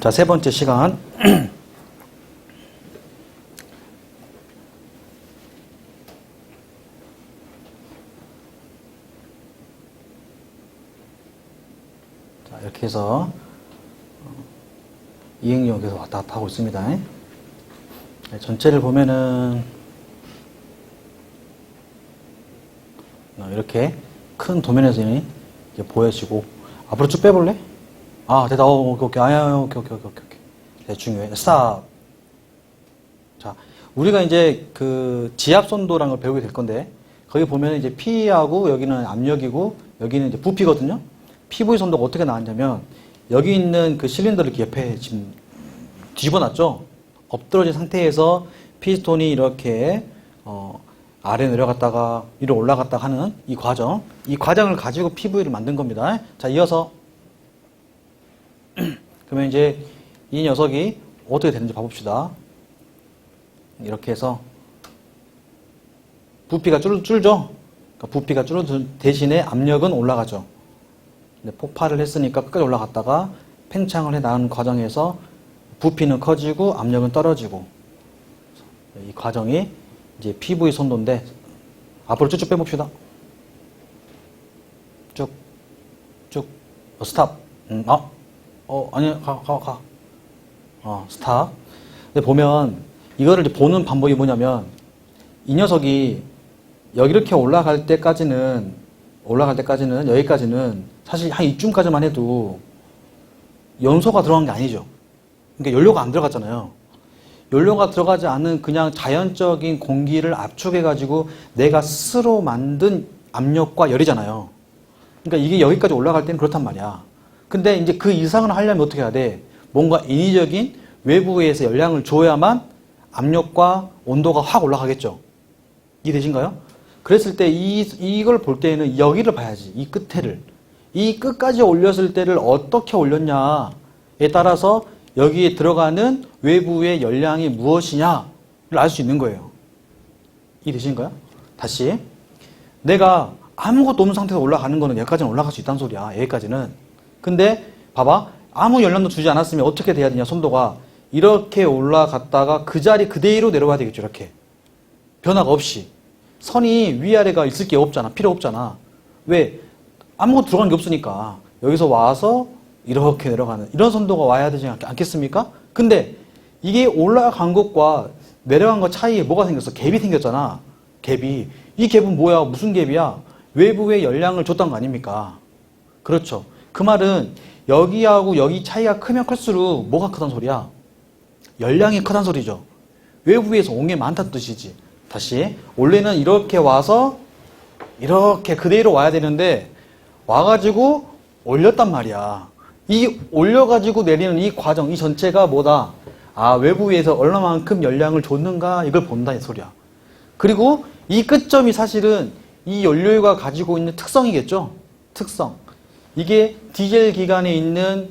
자, 세 번째 시간. 자, 이렇게 해서 이행용 계속 왔다 갔다 하고 있습니다. 네, 전체를 보면은 이렇게 큰 도면에서 이게 보여지고, 앞으로 쭉 빼볼래? 아, 됐다. 오케이. 오케이. 네, 중요해. 스탑. 자, 우리가 이제 그 지압선도라는 걸 배우게 될 건데, 거기 보면 이제 P하고 여기는 압력이고, 여기는 이제 부피거든요? PV 선도가 어떻게 나왔냐면, 여기 있는 그 실린더를 이렇게 옆에 지금 뒤집어놨죠? 엎드러진 상태에서 피스톤이 이렇게, 아래 내려갔다가 위로 올라갔다가 하는 이 과정을 가지고 PV를 만든 겁니다. 자, 이어서 그러면 이제 이 녀석이 어떻게 되는지 봐봅시다. 이렇게 해서 부피가 줄죠? 그러니까 부피가 줄어든 대신에 압력은 올라가죠. 근데 폭발을 했으니까 끝까지 올라갔다가 팽창을 해 나가는 과정에서 부피는 커지고 압력은 떨어지고, 이 과정이 이제 PV 선도인데, 앞으로 쭉쭉 빼봅시다. 쭉. 스탑. 아니, 가. 스탑. 근데 보면, 이거를 이제 보는 방법이 뭐냐면, 이 녀석이 여기 이렇게 올라갈 때까지는, 여기까지는 사실 한 이쯤까지만 해도 연소가 들어간 게 아니죠. 그러니까 연료가 안 들어갔잖아요. 연료가 들어가지 않은 그냥 자연적인 공기를 압축해가지고 내가 스스로 만든 압력과 열이잖아요. 그러니까 이게 여기까지 올라갈 때는 그렇단 말이야. 근데 이제 그 이상을 하려면 어떻게 해야 돼? 뭔가 인위적인 외부에서 열량을 줘야만 압력과 온도가 확 올라가겠죠. 이해되신가요? 그랬을 때 이걸 볼 때는 여기를 봐야지. 이 끝에를. 이 끝까지 올렸을 때를 어떻게 올렸냐에 따라서 여기에 들어가는 외부의 열량이 무엇이냐를 알 수 있는 거예요. 이해되신가요? 다시. 내가 아무것도 없는 상태에서 올라가는 거는 여기까지는 올라갈 수 있다는 소리야. 여기까지는. 근데 봐봐. 아무 열량도 주지 않았으면 어떻게 돼야 되냐, 선도가. 이렇게 올라갔다가 그 자리 그대로 내려와야 되겠죠. 이렇게. 변화가 없이. 선이 위아래가 있을 게 없잖아. 필요 없잖아. 왜? 아무것도 들어간 게 없으니까. 여기서 와서 이렇게 내려가는 이런 선도가 와야 되지 않겠습니까? 근데 이게 올라간 것과 내려간 것 차이에 뭐가 생겼어? 갭이 생겼잖아. 갭이. 이 갭은 뭐야? 무슨 갭이야? 외부의 열량을 줬던 거 아닙니까? 그렇죠. 그 말은 여기하고 여기 차이가 크면 클수록 뭐가 크단 소리야? 열량이 크단 소리죠. 외부에서 온 게 많다는 뜻이지. 다시. 원래는 이렇게 와서 이렇게 그대로 와야 되는데 와가지고 올렸단 말이야. 이 올려가지고 내리는 이 과정, 이 전체가 뭐다? 아, 외부에서 얼마만큼 열량을 줬는가? 이걸 본다, 이 소리야. 그리고 이 끝점이 사실은 이 연료가 가지고 있는 특성이겠죠? 특성. 이게 디젤 기관에 있는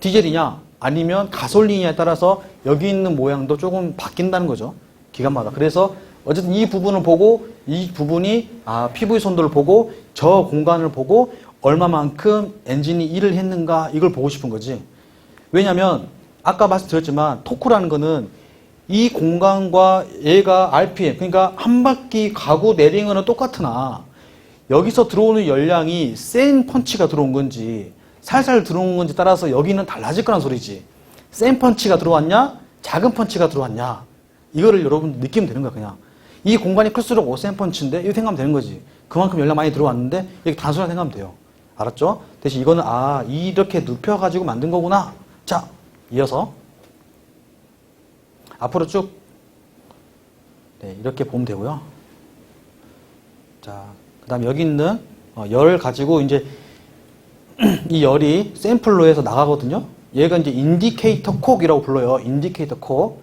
디젤이냐, 아니면 가솔린이냐에 따라서 여기 있는 모양도 조금 바뀐다는 거죠. 기관마다. 그래서 어쨌든 이 부분을 보고, 이 부분이, PV 선도를 보고, 저 공간을 보고, 얼마만큼 엔진이 일을 했는가 이걸 보고 싶은 거지. 왜냐면 아까 말씀드렸지만 토크라는 거는 이 공간과 얘가 RPM, 그러니까 한 바퀴 가고 내리는 거는 똑같으나 여기서 들어오는 열량이 센 펀치가 들어온 건지 살살 들어온 건지 따라서 여기는 달라질 거란 소리지. 센 펀치가 들어왔냐, 작은 펀치가 들어왔냐, 이거를 여러분 느끼면 되는 거야. 그냥 이 공간이 클수록 센 펀치인데 이렇게 생각하면 되는 거지. 그만큼 열량 많이 들어왔는데 이렇게 단순하게 생각하면 돼요. 알았죠? 대신 이거는 이렇게 눕혀가지고 만든 거구나. 자, 이어서 앞으로 쭉 이렇게 보면 되고요. 자, 그 다음에 여기 있는 열을 가지고 이제 이 열이 샘플로 해서 나가거든요. 얘가 이제 인디케이터 콕이라고 불러요. 인디케이터 콕.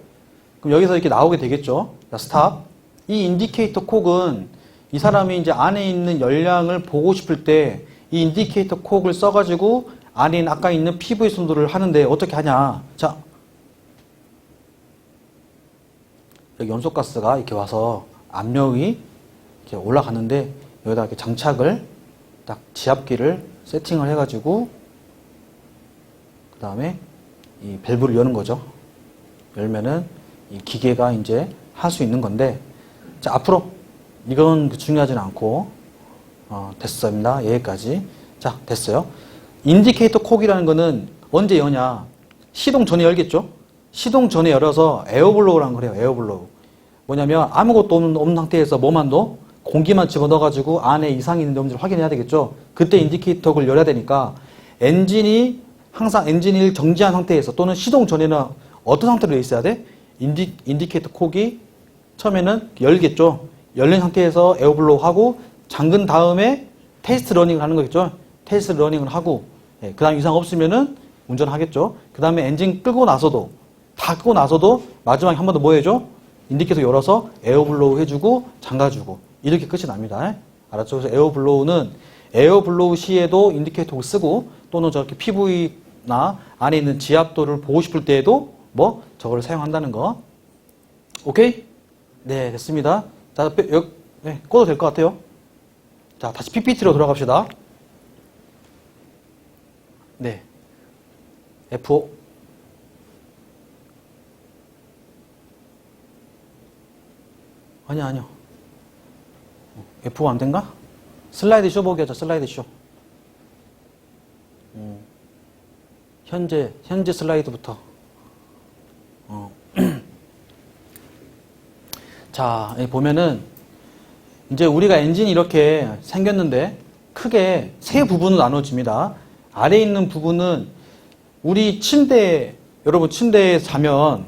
그럼 여기서 이렇게 나오게 되겠죠. 자, 스탑. 이 인디케이터 콕은 이 사람이 이제 안에 있는 열량을 보고 싶을 때 이 인디케이터 콕을 써가지고 안에 있는 아까 있는 PV 선도를 하는데 어떻게 하냐. 자, 여기 연소가스가 이렇게 와서 압력이 이렇게 올라가는데 여기다 이렇게 장착을 딱 지압기를 세팅을 해가지고 그 다음에 이 밸브를 여는 거죠. 열면은 이 기계가 이제 할 수 있는 건데, 자, 앞으로 이건 중요하지는 않고, 됐습니다. 여기까지. 자, 됐어요. 인디케이터 콕이라는 거는 언제 여냐? 시동 전에 열겠죠? 시동 전에 열어서 에어블로우라는 걸 해요. 에어블로우. 뭐냐면 아무것도 없는 상태에서 뭐만 넣어? 공기만 집어넣어가지고 안에 이상이 있는지 없는지 확인해야 되겠죠? 그때 인디케이터를 열어야 되니까 엔진이 항상 엔진을 정지한 상태에서 또는 시동 전에는 어떤 상태로 있어야 돼? 인디케이터 콕이 처음에는 열겠죠? 열린 상태에서 에어블로우 하고 잠근 다음에 테스트 러닝을 하는 거겠죠? 테스트 러닝을 하고 그 다음 이상 없으면은 운전하겠죠? 그 다음에 엔진 끄고 나서도 다 끄고 나서도 마지막에 한 번 더 뭐 해줘? 인디케이터 열어서 에어블로우 해주고 잠가주고 이렇게 끝이 납니다. 알았죠? 그래서 에어블로우 시에도 인디케이터를 쓰고 또는 저렇게 PV나 안에 있는 지압도를 보고 싶을 때에도 뭐 저거를 사용한다는 거. 오케이? 네, 됐습니다. 자, 네, 꺼도 될 것 같아요. 자, 다시 PPT로 돌아갑시다. 네. F5. 아니요. F5 안 된가? 슬라이드 쇼 보기 하자, 슬라이드 쇼. 현재 슬라이드부터. 자, 여기 보면은, 이제 우리가 엔진이 이렇게 생겼는데, 크게 세 부분으로 나눠집니다. 아래에 있는 부분은, 우리 여러분 침대에 자면,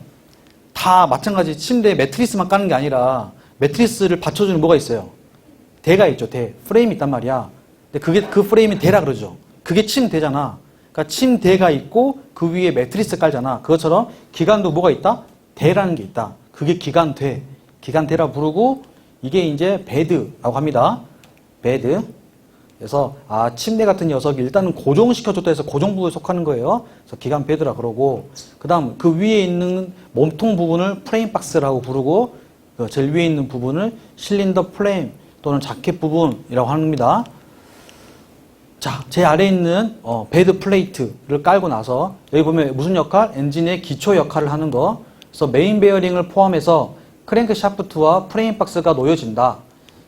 다 마찬가지 침대에 매트리스만 까는 게 아니라, 매트리스를 받쳐주는 뭐가 있어요? 대가 있죠, 대. 프레임이 있단 말이야. 근데 그 프레임이 대라 그러죠. 그게 침대잖아. 그러니까 침대가 있고, 그 위에 매트리스 깔잖아. 그것처럼 기관도 뭐가 있다? 대라는 게 있다. 그게 기관대. 기관대라 부르고, 이게 이제 베드라고 합니다. 베드. 그래서, 침대 같은 녀석이 일단은 고정시켜줬다 해서 고정부에 속하는 거예요. 그래서 기관 베드라 그러고, 그 다음 그 위에 있는 몸통 부분을 프레임 박스라고 부르고, 그 제일 위에 있는 부분을 실린더 프레임 또는 자켓 부분이라고 합니다. 자, 제 아래에 있는 베드 플레이트를 깔고 나서 여기 보면 무슨 역할? 엔진의 기초 역할을 하는 거. 그래서 메인 베어링을 포함해서 크랭크 샤프트와 프레임 박스가 놓여진다.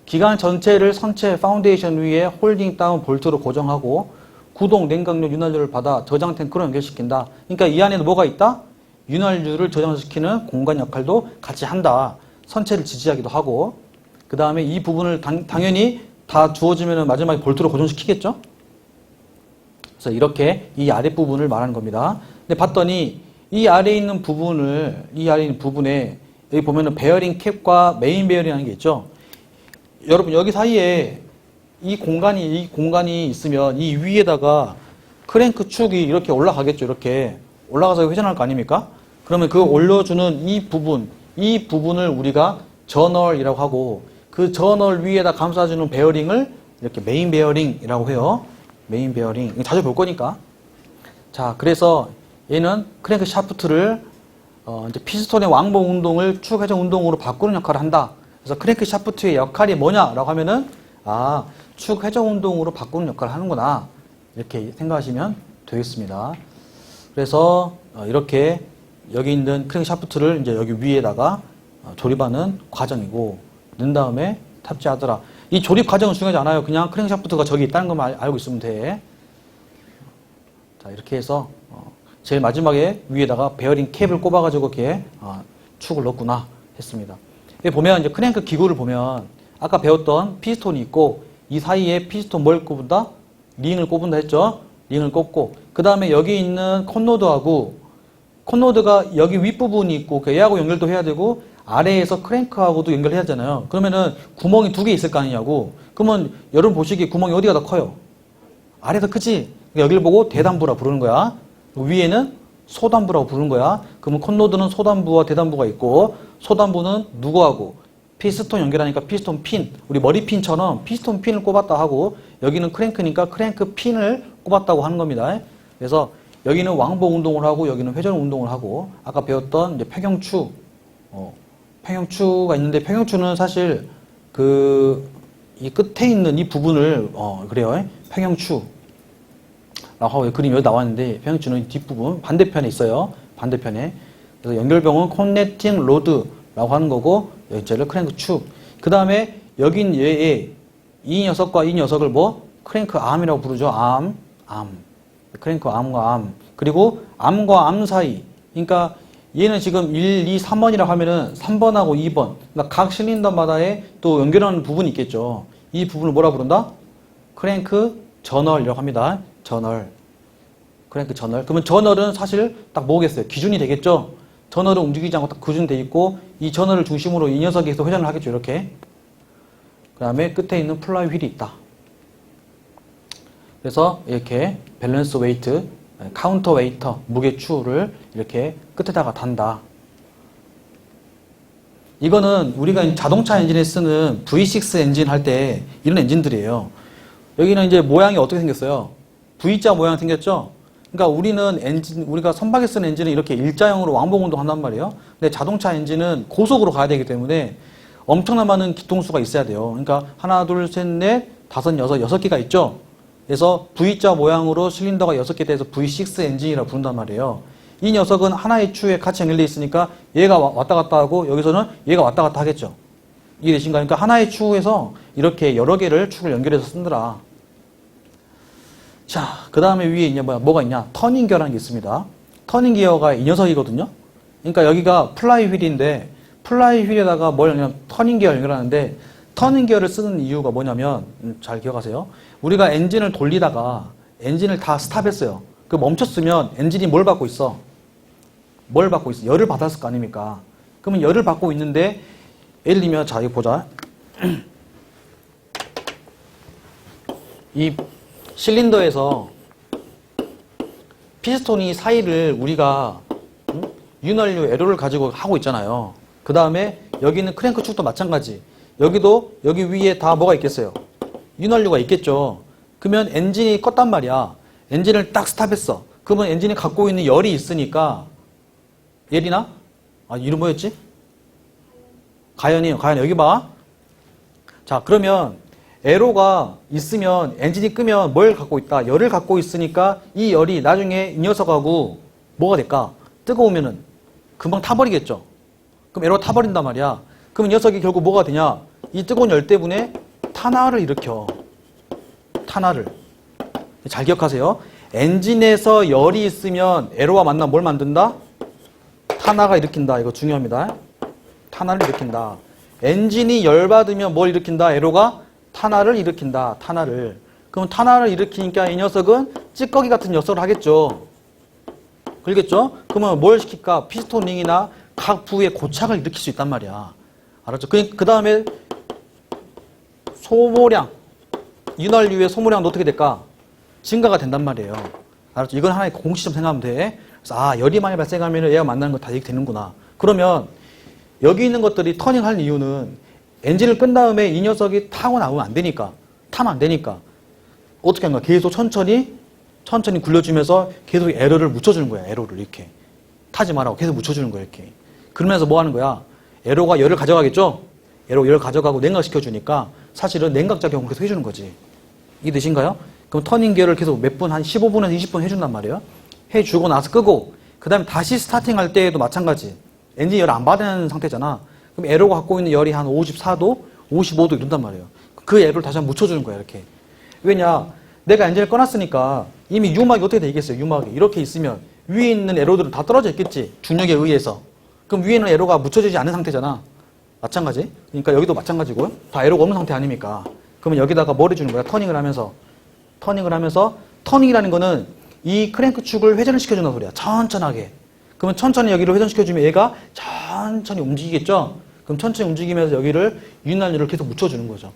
기관 전체를 선체 파운데이션 위에 홀딩 다운 볼트로 고정하고 구동, 냉각류, 윤활유를 받아 저장 탱크로 연결시킨다. 그러니까 이 안에는 뭐가 있다? 윤활유를 저장시키는 공간 역할도 같이 한다. 선체를 지지하기도 하고 그 다음에 이 부분을 당연히 다 주어지면 마지막에 볼트로 고정시키겠죠? 그래서 이렇게 이 아랫부분을 말하는 겁니다. 근데 봤더니 이 아래에 있는 부분에 여기 보면은 베어링 캡과 메인 베어링이라는 게 있죠. 여러분 여기 사이에 이 공간이 있으면 이 위에다가 크랭크 축이 이렇게 올라가겠죠. 이렇게 올라가서 회전할 거 아닙니까? 그러면 그 올려주는 이 부분을 우리가 저널이라고 하고 그 저널 위에다 감싸주는 베어링을 이렇게 메인 베어링이라고 해요. 메인 베어링. 이거 자주 볼 거니까. 자, 그래서 얘는 크랭크 샤프트를 이제 피스톤의 왕복 운동을 축 회전 운동으로 바꾸는 역할을 한다. 그래서 크랭크 샤프트의 역할이 뭐냐라고 하면은 축 회전 운동으로 바꾸는 역할을 하는구나. 이렇게 생각하시면 되겠습니다. 그래서 이렇게 여기 있는 크랭크 샤프트를 이제 여기 위에다가 조립하는 과정이고 넣은 다음에 탑재하더라. 이 조립 과정은 중요하지 않아요. 그냥 크랭크 샤프트가 저기 있다는 것만 알고 있으면 돼. 자, 이렇게 해서 제일 마지막에 위에다가 베어링 캡을 꼽아가지고 이렇게 축을 넣었구나 했습니다. 여기 보면 이제 크랭크 기구를 보면 아까 배웠던 피스톤이 있고 이 사이에 피스톤 뭘 꼽는다? 링을 꼽는다 했죠? 링을 꼽고 그 다음에 여기 있는 콘노드가 여기 윗부분이 있고 얘하고 연결도 해야 되고 아래에서 크랭크하고도 연결해야 하잖아요. 그러면은 구멍이 두 개 있을 거 아니냐고. 그러면 여러분 보시기에 구멍이 어디가 더 커요? 아래가 크지? 여기를 보고 대단부라 부르는 거야. 위에는 소단부라고 부르는 거야. 그러면 콘노드는 소단부와 대단부가 있고 소단부는 누구하고? 피스톤 연결하니까 피스톤 핀. 우리 머리핀처럼 피스톤 핀을 꼽았다 하고 여기는 크랭크니까 크랭크 핀을 꼽았다고 하는 겁니다. 그래서 여기는 왕복 운동을 하고 여기는 회전 운동을 하고 아까 배웠던 이제 평형추 평형추가 있는데 평형추는 사실 이 끝에 있는 이 부분을 그래요. 평형추 하고 그림이 여기 나왔는데 평형추는 뒷부분 반대편에 있어요. 반대편에. 그래서 연결병은 커넥팅 로드라고 하는 거고 여기를 크랭크 축. 그 다음에 여긴 얘의 이 녀석과 이 녀석을 뭐 크랭크 암이라고 부르죠. 암. 크랭크 암과 암. 그리고 암과 암 사이. 그러니까 얘는 지금 1, 2, 3번이라고 하면은 3번하고 2번. 그러니까 각 실린더마다의 또 연결하는 부분이 있겠죠. 이 부분을 뭐라 부른다? 크랭크 저널이라고 합니다. 저널. 크랭크 저널. 그러면 저널은 사실 딱 뭐겠어요? 기준이 되겠죠? 저널은 움직이지 않고 딱 기준돼 있고 이 저널을 중심으로 이 녀석이 계속 회전을 하겠죠. 이렇게. 그 다음에 끝에 있는 플라이 휠이 있다. 그래서 이렇게 밸런스 웨이트, 카운터 웨이터, 무게추를 이렇게 끝에다가 단다. 이거는 우리가 자동차 엔진에 쓰는 V6 엔진 할 때 이런 엔진들이에요. 여기는 이제 모양이 어떻게 생겼어요? V자 모양 생겼죠? 그러니까 우리가 선박에 쓰는 엔진은 이렇게 일자형으로 왕복 운동한단 말이에요. 근데 자동차 엔진은 고속으로 가야 되기 때문에 엄청난 많은 기통수가 있어야 돼요. 그러니까 하나, 둘, 셋, 넷, 다섯, 여섯 개가 있죠? 그래서 V자 모양으로 실린더가 6개 돼서 V6 엔진이라고 부른단 말이에요. 이 녀석은 하나의 추에 같이 연결되어 있으니까 얘가 왔다 갔다 하고 여기서는 얘가 왔다 갔다 하겠죠. 이해되신가요? 그러니까 하나의 추에서 이렇게 여러 개를 축을 연결해서 쓴다라. 자, 그 다음에 위에 있냐, 뭐가 있냐? 터닝 기어라는 게 있습니다. 터닝 기어가 이 녀석이거든요. 그러니까 여기가 플라이 휠인데 플라이 휠에다가 뭘 연결하면 터닝 기어를 연결하는데 터닝 기어를 쓰는 이유가 뭐냐면 잘 기억하세요. 우리가 엔진을 돌리다가 엔진을 다 스탑했어요. 그 멈췄으면 엔진이 뭘 받고 있어? 뭘 받고 있어? 열을 받았을 거 아닙니까? 그러면 열을 받고 있는데 예를 들면 자, 이거 보자. 이 실린더에서 피스톤이 사이를 우리가 윤활유 에로를 가지고 하고 있잖아요. 그 다음에 여기는 크랭크 축도 마찬가지. 여기도 여기 위에 다 뭐가 있겠어요? 윤활유가 있겠죠. 그러면 엔진이 껐단 말이야. 엔진을 딱 스탑했어. 그러면 엔진이 갖고 있는 열이 있으니까 열이나? 이름 뭐였지? 가연이에요. 가연 여기 봐. 자, 그러면 에로가 있으면 엔진이 끄면 뭘 갖고 있다? 열을 갖고 있으니까 이 열이 나중에 이 녀석하고 뭐가 될까? 뜨거우면은 금방 타버리겠죠. 그럼 에로가 타버린단 말이야. 그럼 이 녀석이 결국 뭐가 되냐? 이 뜨거운 열 때문에 탄화를 일으켜. 탄화를. 잘 기억하세요. 엔진에서 열이 있으면 에로와 만나면 뭘 만든다? 탄화가 일으킨다. 이거 중요합니다. 탄화를 일으킨다. 엔진이 열받으면 뭘 일으킨다? 에로가 탄화를 일으킨다. 탄화를. 그럼 탄화를 일으키니까 이 녀석은 찌꺼기 같은 녀석을 하겠죠. 그러겠죠? 그러면 뭘 시킬까? 피스톤 링이나 각 부위에 고착을 일으킬 수 있단 말이야. 알았죠? 그 다음에 소모량. 윤활유의 소모량도 어떻게 될까? 증가가 된단 말이에요. 알았죠? 이건 하나의 공식점 생각하면 돼. 그래서 열이 많이 발생하면 얘가 만나는 거 다 이렇게 되는구나. 그러면 여기 있는 것들이 터닝할 이유는 엔진을 끈 다음에 이 녀석이 타고 나오면 안 되니까. 타면 안 되니까. 어떻게 하는 거야? 계속 천천히 굴려주면서 계속 에러를 묻혀주는 거야. 에러를 이렇게. 타지 말라고 계속 묻혀주는 거야. 이렇게. 그러면서 뭐 하는 거야? 에러가 열을 가져가겠죠? 에러가 열을 가져가고 냉각시켜주니까 사실은 냉각작용을 계속 해주는 거지. 이해되신가요? 그럼 터닝 기어를 계속 몇 분, 한 15분에서 20분 해준단 말이에요. 해주고 나서 끄고, 그 다음에 다시 스타팅 할 때에도 마찬가지. 엔진 열 안 받는 상태잖아. 그럼 에로가 갖고 있는 열이 한 54도, 55도 이런단 말이에요. 그 에로를 다시 한번 묻혀주는 거야, 이렇게. 왜냐? 내가 엔진을 꺼놨으니까 이미 유막이 어떻게 되겠어요, 유막이. 이렇게 있으면 위에 있는 에로들은 다 떨어져 있겠지. 중력에 의해서. 그럼 위에는 에로가 묻혀지지 않은 상태잖아. 마찬가지. 그러니까 여기도 마찬가지고요. 다 에로가 없는 상태 아닙니까? 그러면 여기다가 뭘 해주는 거야? 터닝을 하면서. 터닝이라는 거는 이 크랭크 축을 회전을 시켜준다는 소리야. 천천하게. 그러면 천천히 여기를 회전시켜주면 얘가 천천히 움직이겠죠? 그럼 천천히 움직이면서 여기를 윤활유를 계속 묻혀주는 거죠.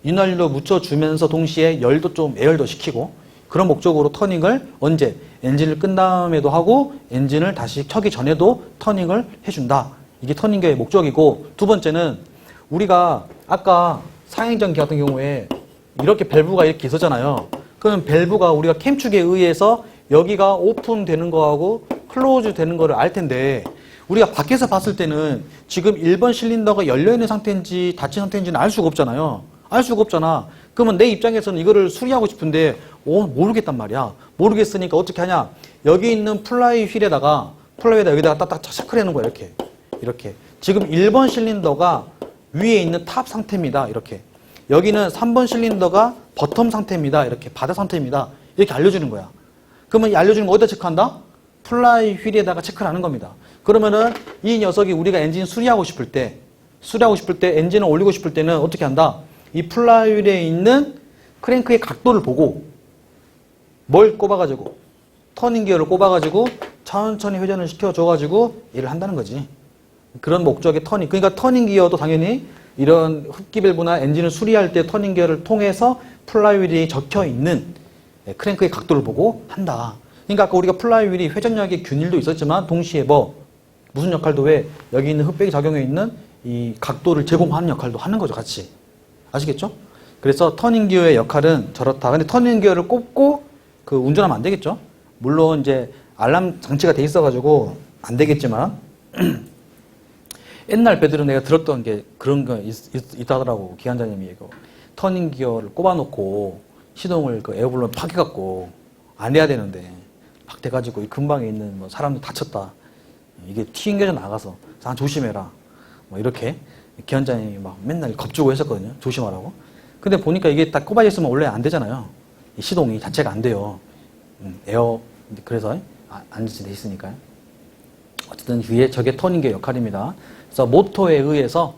윤활유로 묻혀주면서 동시에 열도 좀 애열도 시키고 그런 목적으로 터닝을 언제? 엔진을 끈 다음에도 하고 엔진을 다시 켜기 전에도 터닝을 해준다. 이게 터닝기의 목적이고 두 번째는 우리가 아까 상행전기 같은 경우에 이렇게 밸브가 이렇게 있었잖아요. 그럼 밸브가 우리가 캠축에 의해서 여기가 오픈되는 거하고 클로즈 되는 거를 알 텐데 우리가 밖에서 봤을 때는 지금 1번 실린더가 열려있는 상태인지 닫힌 상태인지는 알 수가 없잖아요. 알 수가 없잖아. 그러면 내 입장에서는 이거를 수리하고 싶은데 모르겠단 말이야. 모르겠으니까 어떻게 하냐? 여기 있는 플라이 휠에다가 여기다가 딱딱 체크를 해놓은 거야. 이렇게. 지금 1번 실린더가 위에 있는 탑 상태입니다. 이렇게. 여기는 3번 실린더가 버텀 상태입니다. 이렇게. 바다 상태입니다. 이렇게 알려주는 거야. 그러면 이 알려주는 거 어디다 체크한다? 플라이 휠에다가 체크를 하는 겁니다. 그러면은 이 녀석이 우리가 엔진 수리하고 싶을 때 엔진을 올리고 싶을 때는 어떻게 한다? 이 플라이 휠에 있는 크랭크의 각도를 보고 뭘 꼽아가지고 터닝 기어를 꼽아가지고 천천히 회전을 시켜줘가지고 일을 한다는 거지. 그런 목적의 터닝. 그러니까 터닝 기어도 당연히 이런 흡기 밸브나 엔진을 수리할 때 터닝 기어를 통해서 플라이 휠이 적혀 있는 크랭크의 각도를 보고 한다. 그러니까 아까 우리가 플라이 휠이 회전력의 균일도 있었지만 동시에 무슨 역할도 왜 여기 있는 흡백이 작용해 있는 이 각도를 제공하는 역할도 하는 거죠, 같이. 아시겠죠? 그래서 터닝 기어의 역할은 저렇다. 근데 터닝 기어를 꼽고 운전하면 안 되겠죠? 물론 이제 알람 장치가 돼 있어가지고 안 되겠지만 옛날 배들은 내가 들었던 게 그런 거 있다더라고. 기관장님이 이거 터닝 기어를 꼽아놓고 시동을 에어블론 팍 해갖고 안 해야 되는데 팍 돼가지고 이 근방에 있는 사람들 다쳤다. 이게 튀겨져 나가서 조심해라. 이렇게 기관장님이 막 맨날 겁주고 했었거든요. 조심하라고. 근데 보니까 이게 딱 꼽아져 있으면 원래 안 되잖아요. 이 시동이 자체가 안 돼요. 그래서 안 지돼 있으니까요. 어쨌든 위에 저게 터닝기의 역할입니다. 그래서 모터에 의해서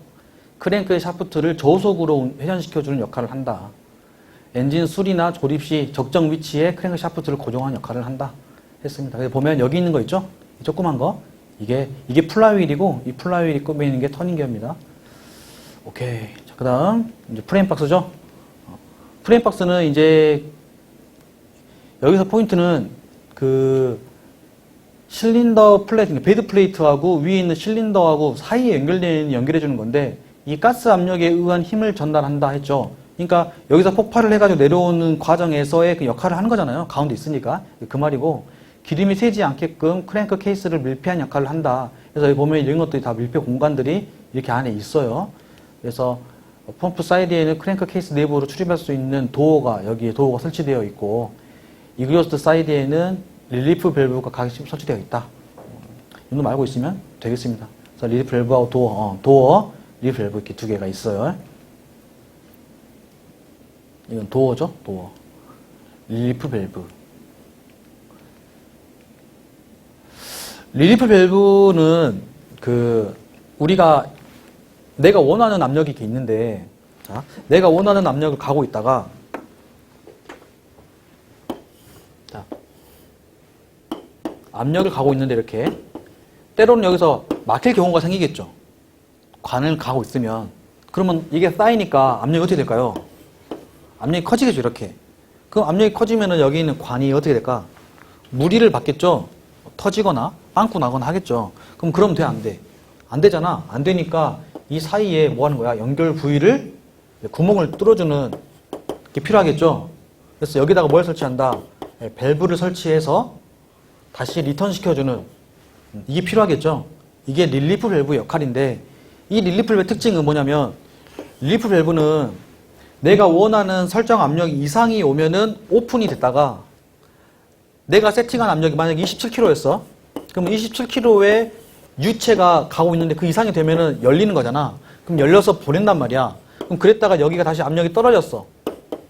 크랭크의 샤프트를 저속으로 회전시켜주는 역할을 한다. 엔진 수리나 조립 시 적정 위치에 크랭크 샤프트를 고정하는 역할을 한다. 했습니다. 그래서 보면 여기 있는 거 있죠? 조그만 거. 이게 플라이휠이고 이 플라이휠이 꼽혀 있는 게 터닝기어입니다. 오케이. 자, 그 다음 이제 프레임 박스죠? 프레임 박스는 이제 여기서 포인트는 실린더 플레이트, 베드 플레이트하고 위에 있는 실린더하고 사이에 연결해 주는 건데 이 가스 압력에 의한 힘을 전달한다 했죠. 그러니까 여기서 폭발을 해가지고 내려오는 과정에서의 그 역할을 하는 거잖아요. 가운데 있으니까. 그 말이고 기름이 새지 않게끔 크랭크 케이스를 밀폐한 역할을 한다. 그래서 여기 보면 이런 것들이 다 밀폐 공간들이 이렇게 안에 있어요. 그래서 펌프 사이드에는 크랭크 케이스 내부로 출입할 수 있는 도어가 여기에 도어가 설치되어 있고 이그조스트 사이드에는 릴리프 밸브가 각각 설치되어 있다. 이 정도만 알고 있으면 되겠습니다. 그래서 릴리프 밸브하고 도어, 릴리프 밸브 이렇게 두 개가 있어요. 이건 도어죠, 도어. 릴리프 밸브. 릴리프 밸브는 내가 원하는 압력이 이렇게 있는데, 자, 내가 원하는 압력을 가고 있다가, 자, 압력을 가고 있는데 이렇게, 때로는 여기서 막힐 경우가 생기겠죠. 관을 가고 있으면. 그러면 이게 쌓이니까 압력이 어떻게 될까요? 압력이 커지겠죠, 이렇게. 그럼 압력이 커지면은 여기 있는 관이 어떻게 될까? 무리를 받겠죠? 터지거나, 빵꾸 나거나 하겠죠. 그럼 돼, 안 돼? 안 되잖아. 안 되니까 이 사이에 뭐 하는 거야? 연결 부위를, 구멍을 뚫어주는 게 필요하겠죠? 그래서 여기다가 뭘 설치한다? 밸브를 설치해서 다시 리턴 시켜주는, 이게 필요하겠죠? 이게 릴리프 밸브의 역할인데, 이 릴리프 밸브의 특징은 뭐냐면, 릴리프 밸브는 내가 원하는 설정 압력 이상이 오면은 오픈이 됐다가, 내가 세팅한 압력이 만약에 27kg였어. 그럼 27kg의 유체가 가고 있는데 그 이상이 되면은 열리는 거잖아. 그럼 열려서 보낸단 말이야. 그럼 그랬다가 여기가 다시 압력이 떨어졌어.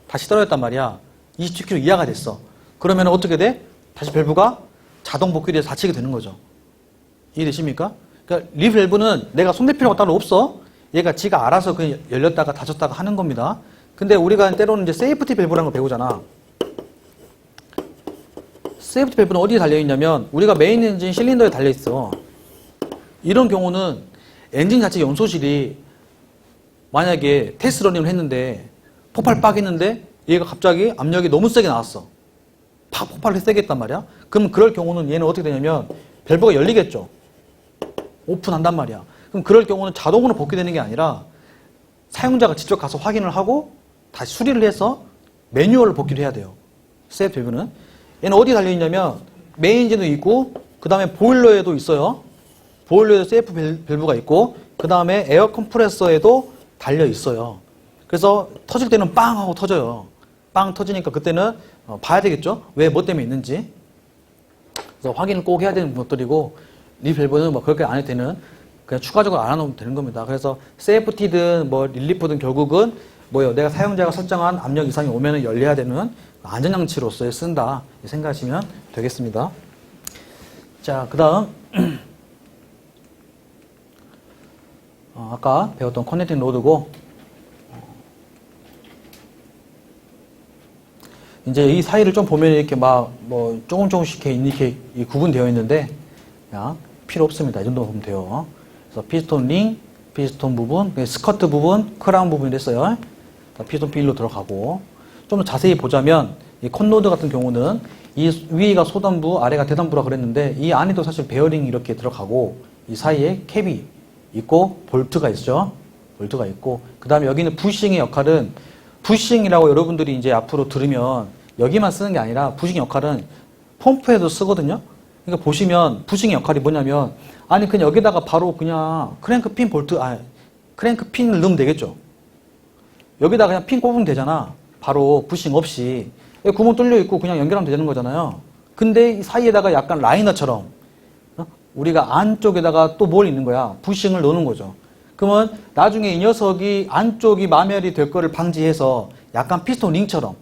다시 떨어졌단 말이야. 27kg 이하가 됐어. 그러면 어떻게 돼? 다시 밸브가 자동 복귀돼서 닫히게 되는 거죠. 이해되십니까? 그러니까 리 밸브는 내가 손댈 필요가 따로 없어. 얘가 지가 알아서 그냥 열렸다가 닫혔다가 하는 겁니다. 근데 우리가 때로는 이제 세이프티 밸브라는 걸 배우잖아. 세이프티 밸브는 어디에 달려있냐면 우리가 메인 엔진 실린더에 달려있어. 이런 경우는 엔진 자체 연소실이 만약에 테스트 러닝을 했는데 폭발 빡 했는데 얘가 갑자기 압력이 너무 세게 나왔어. 팍 폭발을 세게 했단 말이야. 그럼 그럴 경우는 얘는 어떻게 되냐면 밸브가 열리겠죠. 오픈한단 말이야. 그럼 그럴 경우는 자동으로 복귀되는 게 아니라 사용자가 직접 가서 확인을 하고 다시 수리를 해서 매뉴얼로 복귀를 해야 돼요. 세이프티 밸브는. 얘는 어디에 달려있냐면 메인 엔진도 있고 그 다음에 보일러에도 있어요. 보일러에도 세이프 밸브가 있고 그 다음에 에어 컴프레서에도 달려 있어요. 그래서 터질 때는 빵 하고 터져요. 빵 터지니까 그때는 봐야 되겠죠? 왜, 뭐 때문에 있는지. 그래서 확인을 꼭 해야 되는 것들이고, 리밸브는 뭐 그렇게 안 해도 되는, 그냥 추가적으로 알아놓으면 되는 겁니다. 그래서 세이프티든 뭐 릴리프든 결국은 뭐요? 내가 사용자가 설정한 압력 이상이 오면은 열려야 되는 안전장치로서 쓴다. 생각하시면 되겠습니다. 자, 그 다음. 아까 배웠던 커넥팅 로드고, 이제 이 사이를 좀 보면 이렇게 막, 뭐, 조금씩 이렇게 구분되어 있는데, 그냥 필요 없습니다. 이 정도 보면 돼요. 그래서 피스톤 링, 피스톤 부분, 스커트 부분, 크라운 부분이 됐어요. 피스톤 필로 들어가고, 좀 더 자세히 보자면, 이 콘로드 같은 경우는 이 위가 소단부, 아래가 대단부라 그랬는데, 이 안에도 사실 베어링이 이렇게 들어가고, 이 사이에 캡이 있고, 볼트가 있죠. 볼트가 있고, 그 다음에 여기는 부싱의 역할은, 부싱이라고 여러분들이 이제 앞으로 들으면 여기만 쓰는 게 아니라 부싱 역할은 펌프에도 쓰거든요. 그러니까 보시면 부싱의 역할이 뭐냐면 아니 그냥 여기다가 바로 그냥 크랭크 핀을 넣으면 되겠죠. 여기다가 그냥 핀 꼽으면 되잖아. 바로 부싱 없이 구멍 뚫려 있고 그냥 연결하면 되는 거잖아요. 근데 이 사이에다가 약간 라이너처럼 우리가 안쪽에다가 또 뭘 있는 거야? 부싱을 넣는 거죠. 그러면 나중에 이 녀석이 안쪽이 마멸이 될 거를 방지해서 약간 피스톤 링처럼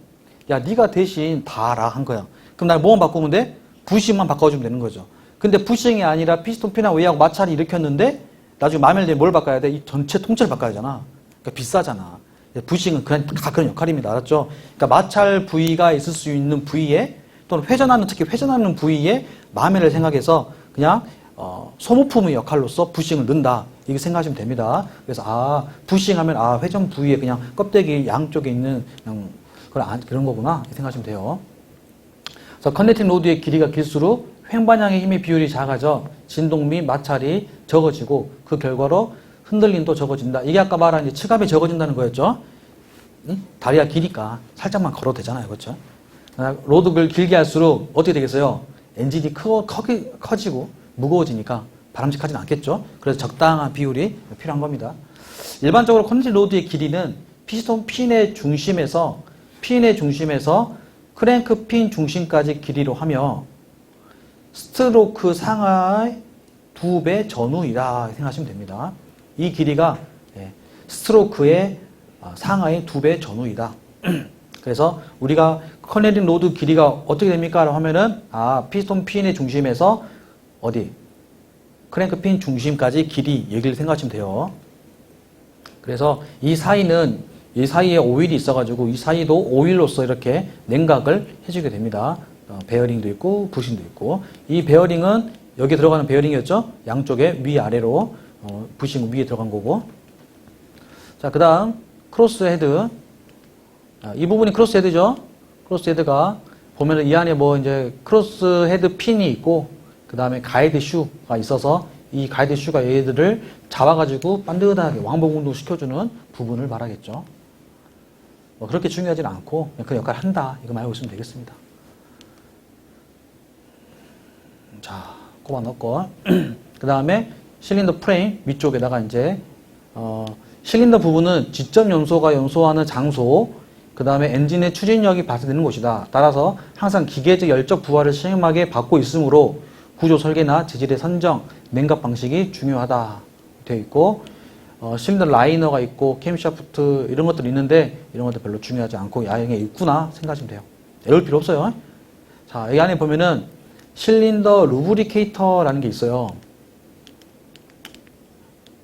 야 네가 대신 봐라 한 거야. 그럼 나 뭐만 바꾸면 돼? 부싱만 바꿔주면 되는 거죠. 근데 부싱이 아니라 피스톤 핀하고 얘하고 마찰이 일으켰는데 나중에 마멸되면 뭘 바꿔야 돼? 이 전체 통째를 바꿔야 하잖아. 그러니까 비싸잖아. 부싱은 그냥 다 그런 역할입니다. 알았죠? 그러니까 마찰 부위가 있을 수 있는 부위에 또는 특히 회전하는 부위에 마멸을 생각해서 그냥 소모품의 역할로서 부싱을 넣는다. 이렇게 생각하시면 됩니다. 그래서 부싱하면 회전 부위에 그냥 껍데기 양쪽에 있는 그런 거구나. 이렇게 생각하시면 돼요. 그래서 커넥팅 로드의 길이가 길수록 횡반향의 힘의 비율이 작아져 진동 및 마찰이 적어지고 그 결과로 흔들림도 적어진다. 이게 아까 말한 이제 측압이 적어진다는 거였죠. 다리가 기니까 살짝만 걸어도 되잖아요. 그렇죠? 로드를 길게 할수록 어떻게 되겠어요? 엔진이 커지고 무거워지니까 바람직하진 않겠죠. 그래서 적당한 비율이 필요한 겁니다. 일반적으로 커넥팅 로드의 길이는 피스톤 핀의 중심에서 크랭크 핀 중심까지 길이로 하며 스트로크 상하의 2배 전후이다 생각하시면 됩니다. 이 길이가 스트로크의 상하의 2배 전후이다. 그래서 우리가 커넥팅 로드 길이가 어떻게 됩니까? 라고 하면은 피스톤 핀의 중심에서 크랭크 핀 중심까지 길이 얘기를 생각하시면 돼요. 그래서 이 사이에 오일이 있어가지고 이 사이도 오일로서 이렇게 냉각을 해주게 됩니다. 베어링도 있고 부싱도 있고 이 베어링은 여기 들어가는 베어링이었죠. 양쪽에 위아래로 부싱 위에 들어간 거고. 자, 그 다음 크로스 헤드. 이 부분이 크로스 헤드죠. 크로스 헤드가 보면은 이 안에 뭐 이제 크로스 헤드 핀이 있고 그 다음에 가이드 슈가 있어서 이 가이드 슈가 얘들을 잡아가지고 반듯하게 왕복 운동 시켜주는 부분을 말하겠죠. 뭐 그렇게 중요하진 않고 그냥 그 역할을 한다. 이거 알고 있으면 되겠습니다. 자, 꼽아 넣고 그 다음에 실린더 프레임 위쪽에다가 이제 실린더 부분은 지점 연소가 연소하는 장소 그 다음에 엔진의 추진력이 발생되는 곳이다. 따라서 항상 기계적 열적 부하를 심하게 받고 있으므로 구조 설계나 재질의 선정, 냉각 방식이 중요하다 되어 있고 실린더 라이너가 있고 캠샤프트 이런 것들이 있는데 이런 것들 별로 중요하지 않고 야영에 있구나 생각하시면 돼요. 외울 필요 없어요. 자, 여기 안에 보면은 실린더 루브리케이터라는 게 있어요.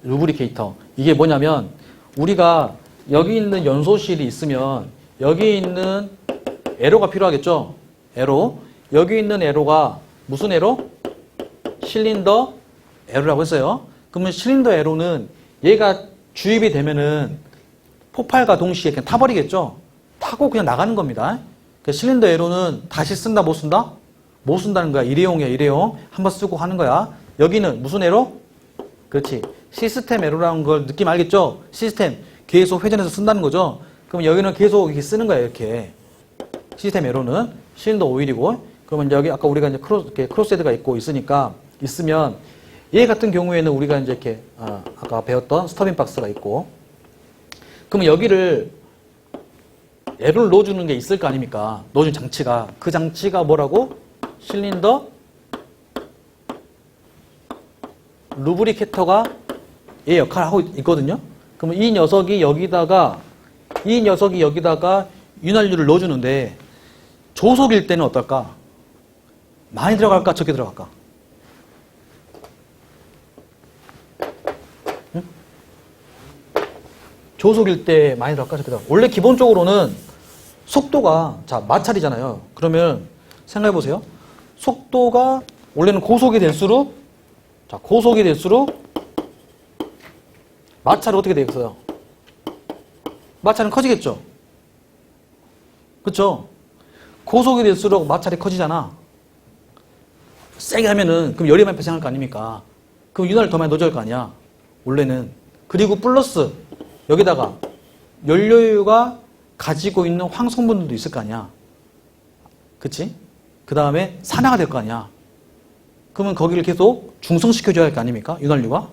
루브리케이터. 이게 뭐냐면 우리가 여기 있는 연소실이 있으면 여기 있는 에로가 필요하겠죠. 에로. 여기 있는 에로가 무슨 에로? 실린더 에로라고 했어요. 그러면 실린더 에로는 얘가 주입이 되면은 폭발과 동시에 그냥 타버리겠죠. 타고 그냥 나가는 겁니다. 그러니까 실린더 에로는 다시 쓴다 못 쓴다? 못 쓴다는 거야. 일회용이야. 일회용. 한번 쓰고 하는 거야. 여기는 무슨 에로? 그렇지. 시스템 에로라는 걸 느낌 알겠죠? 시스템. 계속 회전해서 쓴다는 거죠. 그럼 여기는 계속 이렇게 쓰는 거야. 이렇게. 시스템 에로는 실린더 오일이고 그러면 여기 아까 우리가 이제 크로스 헤드가 있으면 얘 같은 경우에는 우리가 이제 이렇게 아까 배웠던 스터빙 박스가 있고 그러면 여기를 에로를 넣어주는 게 있을 거 아닙니까? 넣어준 장치가. 그 장치가 뭐라고? 실린더 루브리케터가 얘 역할을 하고 있거든요. 그러면 이 녀석이 여기다가 윤활유를 넣어주는데 조속일 때는 어떨까? 많이 들어갈까? 적게 들어갈까? 응? 조속일 때 많이 들어갈까? 적게 들어갈까? 원래 기본적으로는 속도가, 자, 마찰이잖아요. 그러면 생각해 보세요. 속도가 원래는 고속이 될수록, 자, 고속이 될수록 마찰이 어떻게 되겠어요? 마찰은 커지겠죠? 그쵸? 고속이 될수록 마찰이 커지잖아. 세게 하면은, 그럼 열이 많이 발생할 거 아닙니까? 그럼 윤활을 더 많이 넣어줄 거 아니야? 원래는. 그리고 플러스, 여기다가 연료유가 가지고 있는 황성분들도 있을 거 아니야? 그치? 그 다음에 산화가 될 거 아니야? 그러면 거기를 계속 중성시켜줘야 할 거 아닙니까? 윤활유가?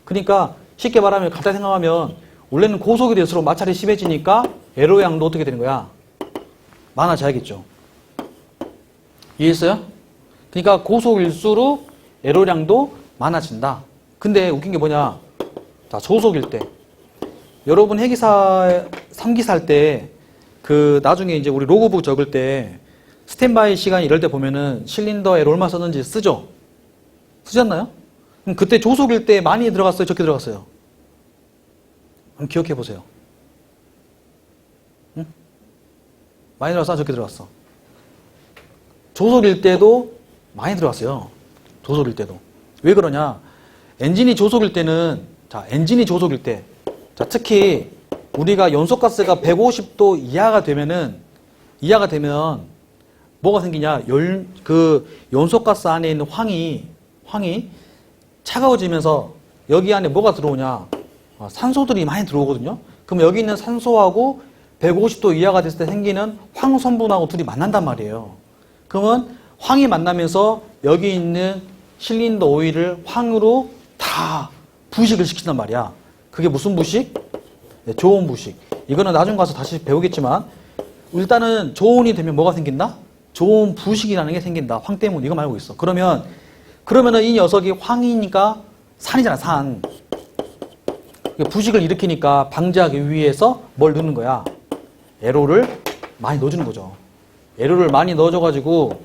그러니까 쉽게 말하면, 간단히 생각하면, 원래는 고속이 될수록 마찰이 심해지니까 에로양도 어떻게 되는 거야? 많아져야겠죠. 이해했어요? 그러니까 고속일수록 에로량도 많아진다. 근데 웃긴 게 뭐냐? 자, 저속일 때. 여러분 회기사 3기사 할 때 그 나중에 이제 우리 로그북 적을 때 스탠바이 시간 이럴 때 보면은 실린더에 얼마 썼는지 쓰죠? 쓰지 않나요? 그럼 그때 조속일 때 많이 들어갔어요? 적게 들어갔어요? 한번 기억해 보세요. 응? 많이 들어갔어? 적게 들어갔어? 조속일 때도 많이 들어갔어요. 조속일 때도. 왜 그러냐? 엔진이 조속일 때는, 자, 엔진이 조속일 때, 자, 특히 우리가 연소가스가 150도 이하가 되면 뭐가 생기냐? 그 연소가스 안에 있는 황이 차가워지면서 여기 안에 뭐가 들어오냐? 산소들이 많이 들어오거든요. 그럼 여기 있는 산소하고 150도 이하가 됐을 때 생기는 황성분하고 둘이 만난단 말이에요. 그러면 황이 만나면서 여기 있는 실린더 오일을 황으로 다 부식을 시킨단 말이야. 그게 무슨 부식? 네, 저온 부식. 이거는 나중 가서 다시 배우겠지만 일단은 저온이 되면 뭐가 생긴다? 저온 부식이라는 게 생긴다. 황 때문에. 이거 알고 있어. 그러면은 이 녀석이 황이니까 산이잖아, 산. 부식을 일으키니까 방지하기 위해서 뭘 넣는 거야? 에로를 많이 넣어주는 거죠. 에로를 많이 넣어줘가지고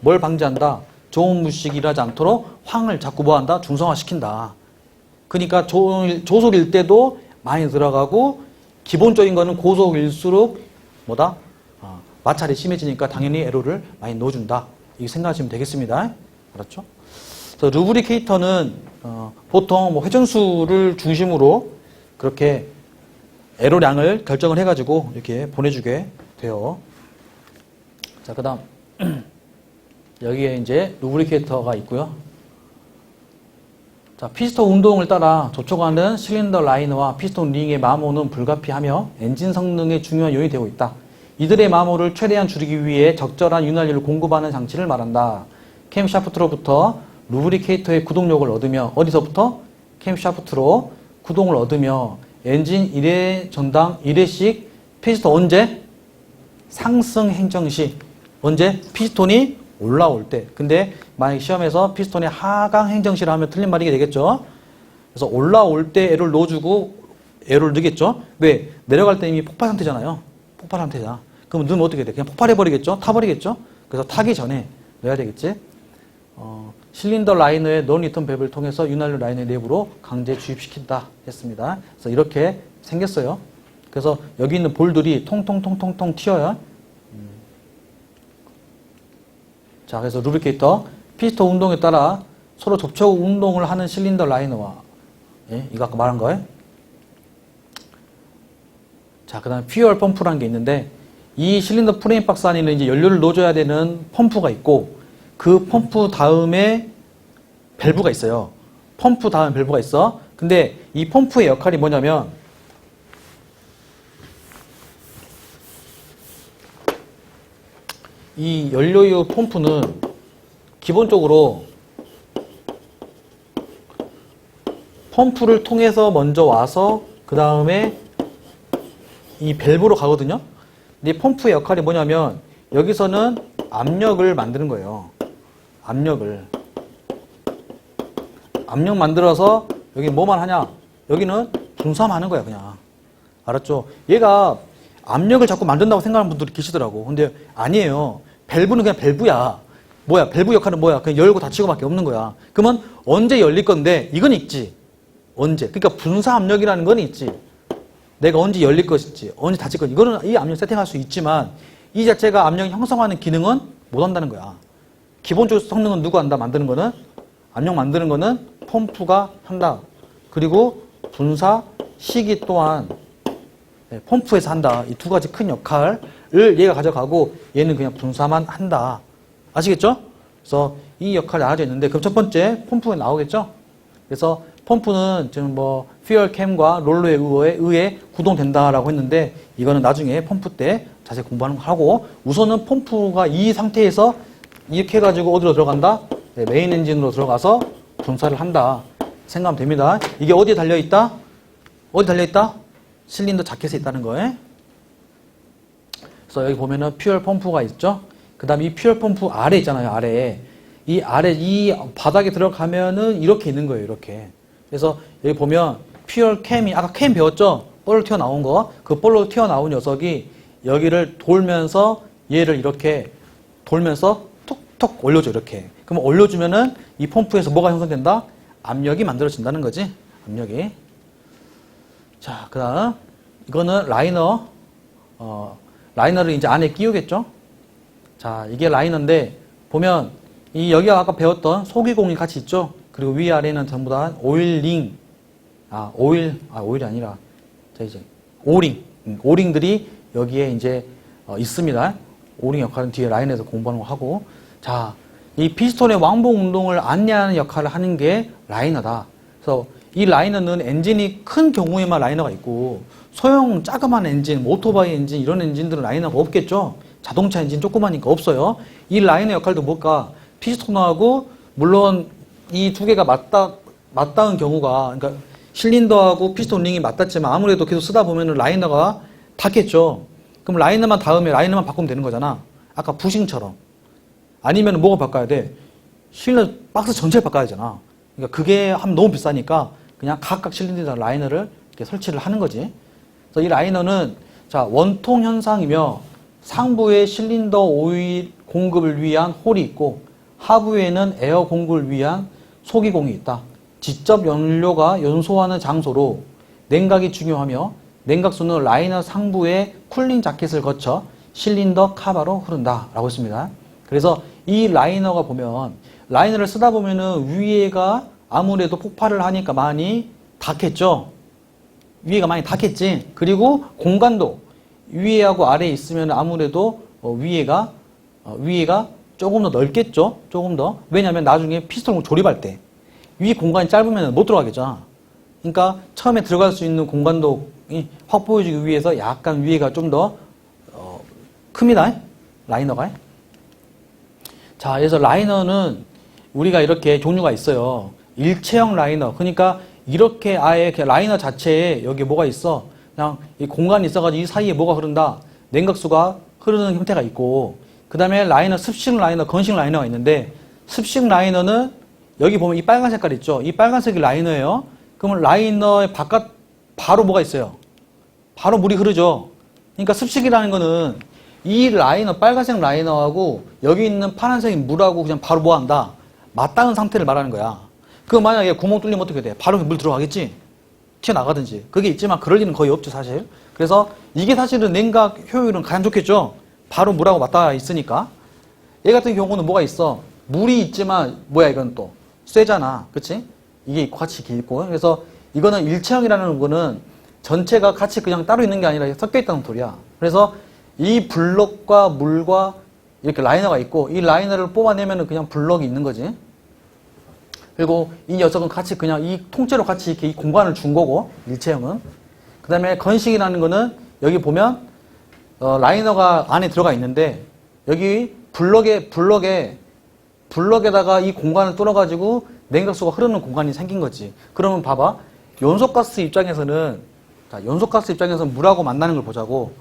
뭘 방지한다? 저온 부식이 일어나지 않도록 황을 자꾸 뭐한다? 중성화시킨다. 그러니까 조속일 때도 많이 들어가고 기본적인 거는 고속일수록 뭐다? 마찰이 심해지니까 당연히 에로를 많이 넣어준다. 이렇게 생각하시면 되겠습니다. 알았죠? 그래서 루브리케이터는 보통 뭐 회전수를 중심으로 그렇게 에로량을 결정을 해가지고 이렇게 보내주게 돼요. 자, 그 다음 여기에 이제 루브리케이터가 있고요. 자, 피스톤 운동을 따라 접촉하는 실린더 라이너와 피스톤 링의 마모는 불가피하며 엔진 성능에 중요한 요인이 되고 있다. 이들의 마모를 최대한 줄이기 위해 적절한 윤활유를 공급하는 장치를 말한다. 캠샤프트로부터 루브리케이터의 구동력을 얻으며, 어디서부터? 캠샤프트로 구동을 얻으며 엔진 1회 전당 1회씩 피스톤 언제? 상승 행정 시. 언제? 피스톤이 올라올 때. 근데 만약 시험에서 피스톤의 하강 행정시라 하면 틀린 말이 되겠죠. 그래서 올라올 때 에로를 넣어주고 에로를 넣겠죠. 왜? 내려갈 때 이미 폭발 상태잖아요. 폭발 상태잖아. 그럼 넣으면 어떻게 돼? 그냥 폭발해버리겠죠? 타버리겠죠? 그래서 타기 전에 넣어야 되겠지. 실린더 라이너의 논리턴 밸브를 통해서 윤활유 라이너 내부로 강제 주입시킨다 했습니다. 그래서 이렇게 생겼어요. 그래서 여기 있는 볼들이 통통통통통 튀어요. 자, 그래서 루브리케이터 피스톤 운동에 따라 서로 접촉 운동을 하는 실린더 라이너와, 예, 이거 아까 말한 거예요. 자, 그 다음에 퓨얼 펌프라는 게 있는데, 이 실린더 프레임 박스 안에는 이제 연료를 넣어줘야 되는 펌프가 있고, 그 펌프 다음에 밸브가 있어요. 펌프 다음에 밸브가 있어. 근데 이 펌프의 역할이 뭐냐면, 이 연료유 펌프는 기본적으로 펌프를 통해서 먼저 와서 그 다음에 이 밸브로 가거든요. 근데 이 펌프의 역할이 뭐냐면 여기서는 압력을 만드는 거예요. 압력 만들어서 여기 뭐만 하냐? 여기는 분사만 하는 거야, 그냥. 알았죠? 얘가 압력을 자꾸 만든다고 생각하는 분들이 계시더라고. 근데 아니에요. 밸브는 그냥 밸브야. 뭐야? 밸브 역할은 뭐야? 그냥 열고 닫히고밖에 없는 거야. 그러면 언제 열릴 건데 이건 있지. 언제? 그러니까 분사 압력이라는 건 있지. 내가 언제 열릴 것인지, 언제 닫힐 것인지. 이거는 이 압력 세팅할 수 있지만 이 자체가 압력 형성하는 기능은 못 한다는 거야. 기본적으로 성능은 누가 한다? 만드는 거는 압력 만드는 거는 펌프가 한다. 그리고 분사 시기 또한 펌프에서 한다. 이 두 가지 큰 역할을 얘가 가져가고 얘는 그냥 분사만 한다. 아시겠죠? 그래서 이 역할이 나눠져 있는데 그럼 첫 번째 펌프가 나오겠죠? 그래서 펌프는 지금 뭐 퓨얼캠과 롤러에 의해 구동된다라고 했는데 이거는 나중에 펌프 때 자세히 공부하는 거 하고 우선은 펌프가 이 상태에서 이렇게 해가지고 어디로 들어간다? 네, 메인 엔진으로 들어가서 분사를 한다. 생각하면 됩니다. 이게 어디에 달려있다? 어디 달려있다? 실린더 자켓에 있다는 거예요. 그래서 여기 보면은 퓨얼 펌프가 있죠? 그 다음에 이 퓨얼 펌프 아래 있잖아요, 아래에. 이 바닥에 들어가면은 이렇게 있는 거예요, 이렇게. 그래서 여기 보면 퓨얼 캠이, 아까 캠 배웠죠? 볼로 튀어나온 거. 그 볼로 튀어나온 녀석이 여기를 돌면서 얘를 이렇게 돌면서 톡톡 올려줘, 이렇게. 그러면 올려주면은 이 펌프에서 뭐가 형성된다? 압력이 만들어진다는 거지, 압력이. 자, 그 다음, 이거는 라이너, 라이너를 이제 안에 끼우겠죠? 자, 이게 라이너인데, 보면, 여기가 아까 배웠던 소기공이 같이 있죠? 그리고 위아래는 전부 다 오일링, 오일이 아니라, 자, 이제, 오링들이 여기에 이제, 있습니다. 오링 역할은 뒤에 라이너에서 공부하는 거 하고, 자, 이 피스톤의 왕복 운동을 안내하는 역할을 하는 게 라이너다. 그래서 이 라이너는 엔진이 큰 경우에만 라이너가 있고 소형 자그마한 엔진, 오토바이 엔진 이런 엔진들은 라이너가 없겠죠. 자동차 엔진 조그마니까 없어요. 이 라이너 역할도 뭘까? 피스톤하고 물론 이 두 개가 맞닿은 경우가 그러니까 실린더하고 피스톤 링이 맞닿지만 아무래도 계속 쓰다 보면은 라이너가 닿겠죠. 그럼 라이너만 닿으면 라이너만 바꾸면 되는 거잖아. 아까 부싱처럼. 아니면 뭐가 바꿔야 돼? 실린더 박스 전체를 바꿔야 되잖아. 그러니까 그게 하면 너무 비싸니까 그냥 각각 실린더에다 라이너를 이렇게 설치를 하는 거지. 그래서 이 라이너는 자, 원통 현상이며 상부에 실린더 오일 공급을 위한 홀이 있고 하부에는 에어 공급을 위한 소기공이 있다. 직접 연료가 연소하는 장소로 냉각이 중요하며 냉각수는 라이너 상부의 쿨링 자켓을 거쳐 실린더 카바로 흐른다 라고 했습니다. 그래서 이 라이너가 보면 라이너를 쓰다 보면은 위에가 아무래도 폭발을 하니까 많이 닿겠죠. 위에가 많이 닿겠지. 그리고 공간도 위에하고 아래에 있으면 아무래도 위에가 조금 더 넓겠죠. 조금 더. 왜냐하면 나중에 피스톤을 조립할 때 위 공간이 짧으면 못 들어가겠죠. 그러니까 처음에 들어갈 수 있는 공간도 확보해주기 위해서 약간 위에가 좀 더 큽니다. 라이너가. 자, 그래서 라이너는 우리가 이렇게 종류가 있어요. 일체형 라이너. 그러니까 이렇게 아예 라이너 자체에 여기 뭐가 있어. 그냥 이 공간이 있어가지고 이 사이에 뭐가 흐른다. 냉각수가 흐르는 형태가 있고 그 다음에 라이너, 습식 라이너, 건식 라이너가 있는데 습식 라이너는 여기 보면 이 빨간 색깔 있죠. 이 빨간색이 라이너예요. 그러면 라이너의 바깥 바로 뭐가 있어요. 바로 물이 흐르죠. 그러니까 습식이라는 거는 이 라이너, 빨간색 라이너하고 여기 있는 파란색 물하고 그냥 바로 뭐 한다? 맞닿은 상태를 말하는 거야. 그 만약에 구멍 뚫리면 어떻게 돼? 바로 물 들어가겠지? 튀어나가든지. 그게 있지만 그럴 일은 거의 없죠, 사실. 그래서 이게 사실은 냉각 효율은 가장 좋겠죠? 바로 물하고 맞닿아 있으니까. 얘 같은 경우는 뭐가 있어? 물이 있지만, 뭐야, 이건 또? 쇠잖아. 그치? 이게 같이 있고. 그래서 이거는 일체형이라는 거는 전체가 같이 그냥 따로 있는 게 아니라 섞여 있다는 소리야. 그래서 이 블럭과 물과 이렇게 라이너가 있고 이 라이너를 뽑아내면은 그냥 블럭이 있는 거지. 그리고 이 녀석은 같이 그냥 이 통째로 같이 이렇게 이 공간을 준 거고 일체형은. 그 다음에 건식이라는 거는 여기 보면 라이너가 안에 들어가 있는데 여기 블럭에다가 이 공간을 뚫어가지고 냉각수가 흐르는 공간이 생긴 거지. 그러면 봐봐. 연소가스 입장에서는 물하고 만나는 걸 보자고.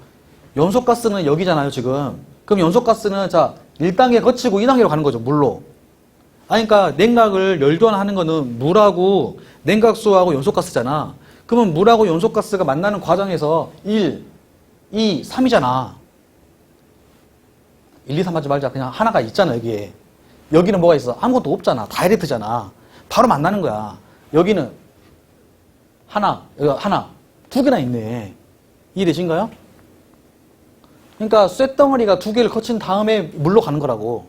연소가스는 여기잖아요, 지금. 그럼 연소가스는 자, 1단계 거치고 2단계로 가는 거죠, 물로. 아니, 그러니까 냉각을 열도하는 거는 물하고 냉각수하고 연소가스잖아. 그러면 물하고 연소가스가 만나는 과정에서 1, 2, 3이잖아. 1, 2, 3 하지 말자. 그냥 하나가 있잖아, 여기에. 여기는 뭐가 있어? 아무것도 없잖아. 다이렉트잖아. 바로 만나는 거야. 여기는 하나, 여기 하나, 두 개나 있네. 이해되신가요? 그러니까 쇳덩어리가 두 개를 거친 다음에 물로 가는 거라고.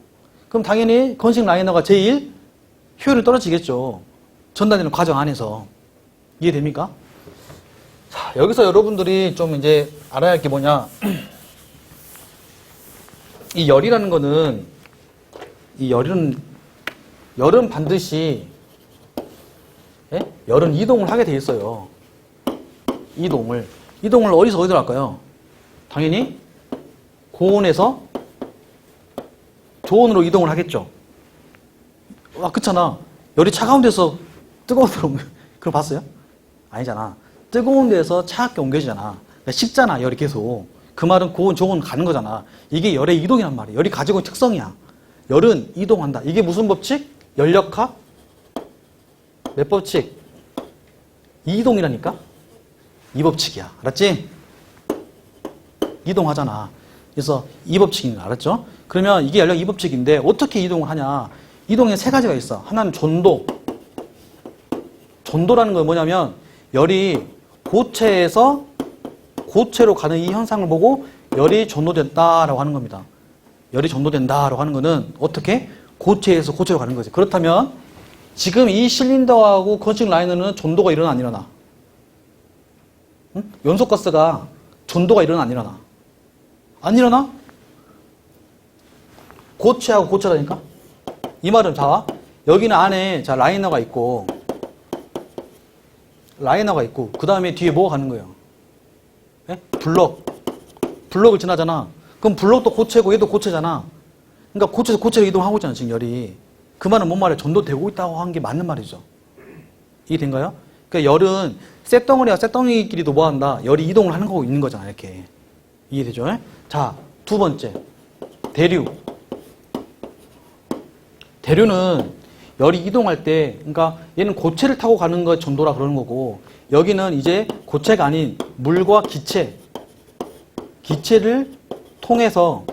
그럼 당연히 건식 라이너가 제일 효율이 떨어지겠죠. 전달되는 과정 안에서. 이해됩니까? 자, 여기서 여러분들이 좀 이제 알아야 할 게 뭐냐. 이 열이라는 거는, 이 열은 반드시, 예? 열은 이동을 하게 돼 있어요. 이동을 어디서 어디로 할까요? 당연히 고온에서 저온으로 이동을 하겠죠. 아, 그렇잖아. 열이 차가운 데서 뜨거운 데로 그거 봤어요? 아니잖아. 뜨거운 데서 차갑게 옮겨지잖아. 그러니까 식잖아, 열이 계속. 그 말은 고온, 저온 가는 거잖아. 이게 열의 이동이란 말이야. 열이 가지고 있는 특성이야. 열은 이동한다. 이게 무슨 법칙? 열역학? 몇 법칙? 이동이라니까? 이 법칙이야. 알았지? 이동하잖아. 그래서 이 법칙인 거 알았죠? 그러면 이게 열역 이 법칙인데 어떻게 이동을 하냐? 이동에 세 가지가 있어. 하나는 전도. 전도라는 건 뭐냐면 열이 고체에서 고체로 가는 이 현상을 보고 열이 전도된다라고 하는 겁니다. 열이 전도된다라고 하는 거는 어떻게? 고체에서 고체로 가는 거지. 그렇다면 지금 이 실린더하고 건식 라이너는 전도가 일어나 안 일어나? 응? 연소가스가 전도가 일어나 안 일어나? 안 일어나? 고체하고 고체라니까? 이 말은 자, 여기는 안에 자 라이너가 있고 그 다음에 뒤에 뭐가 가는 거예요? 예? 블럭을 지나잖아. 그럼 블럭도 고체고 얘도 고체잖아. 그러니까 고체에서 고체로 이동하고 있잖아, 지금 열이. 그 말은 뭔 말이야? 전도되고 있다고 한 게 맞는 말이죠. 이해된가요? 그러니까 열은 쇳덩어리와 쇳덩이끼리도 뭐 한다? 열이 이동을 하는 거고 있는 거잖아, 이렇게. 이해되죠? 자, 두 번째. 대류. 대류는 열이 이동할 때, 그러니까 얘는 고체를 타고 가는 거 전도라 그러는 거고, 여기는 이제 고체가 아닌 물과 기체를 통해서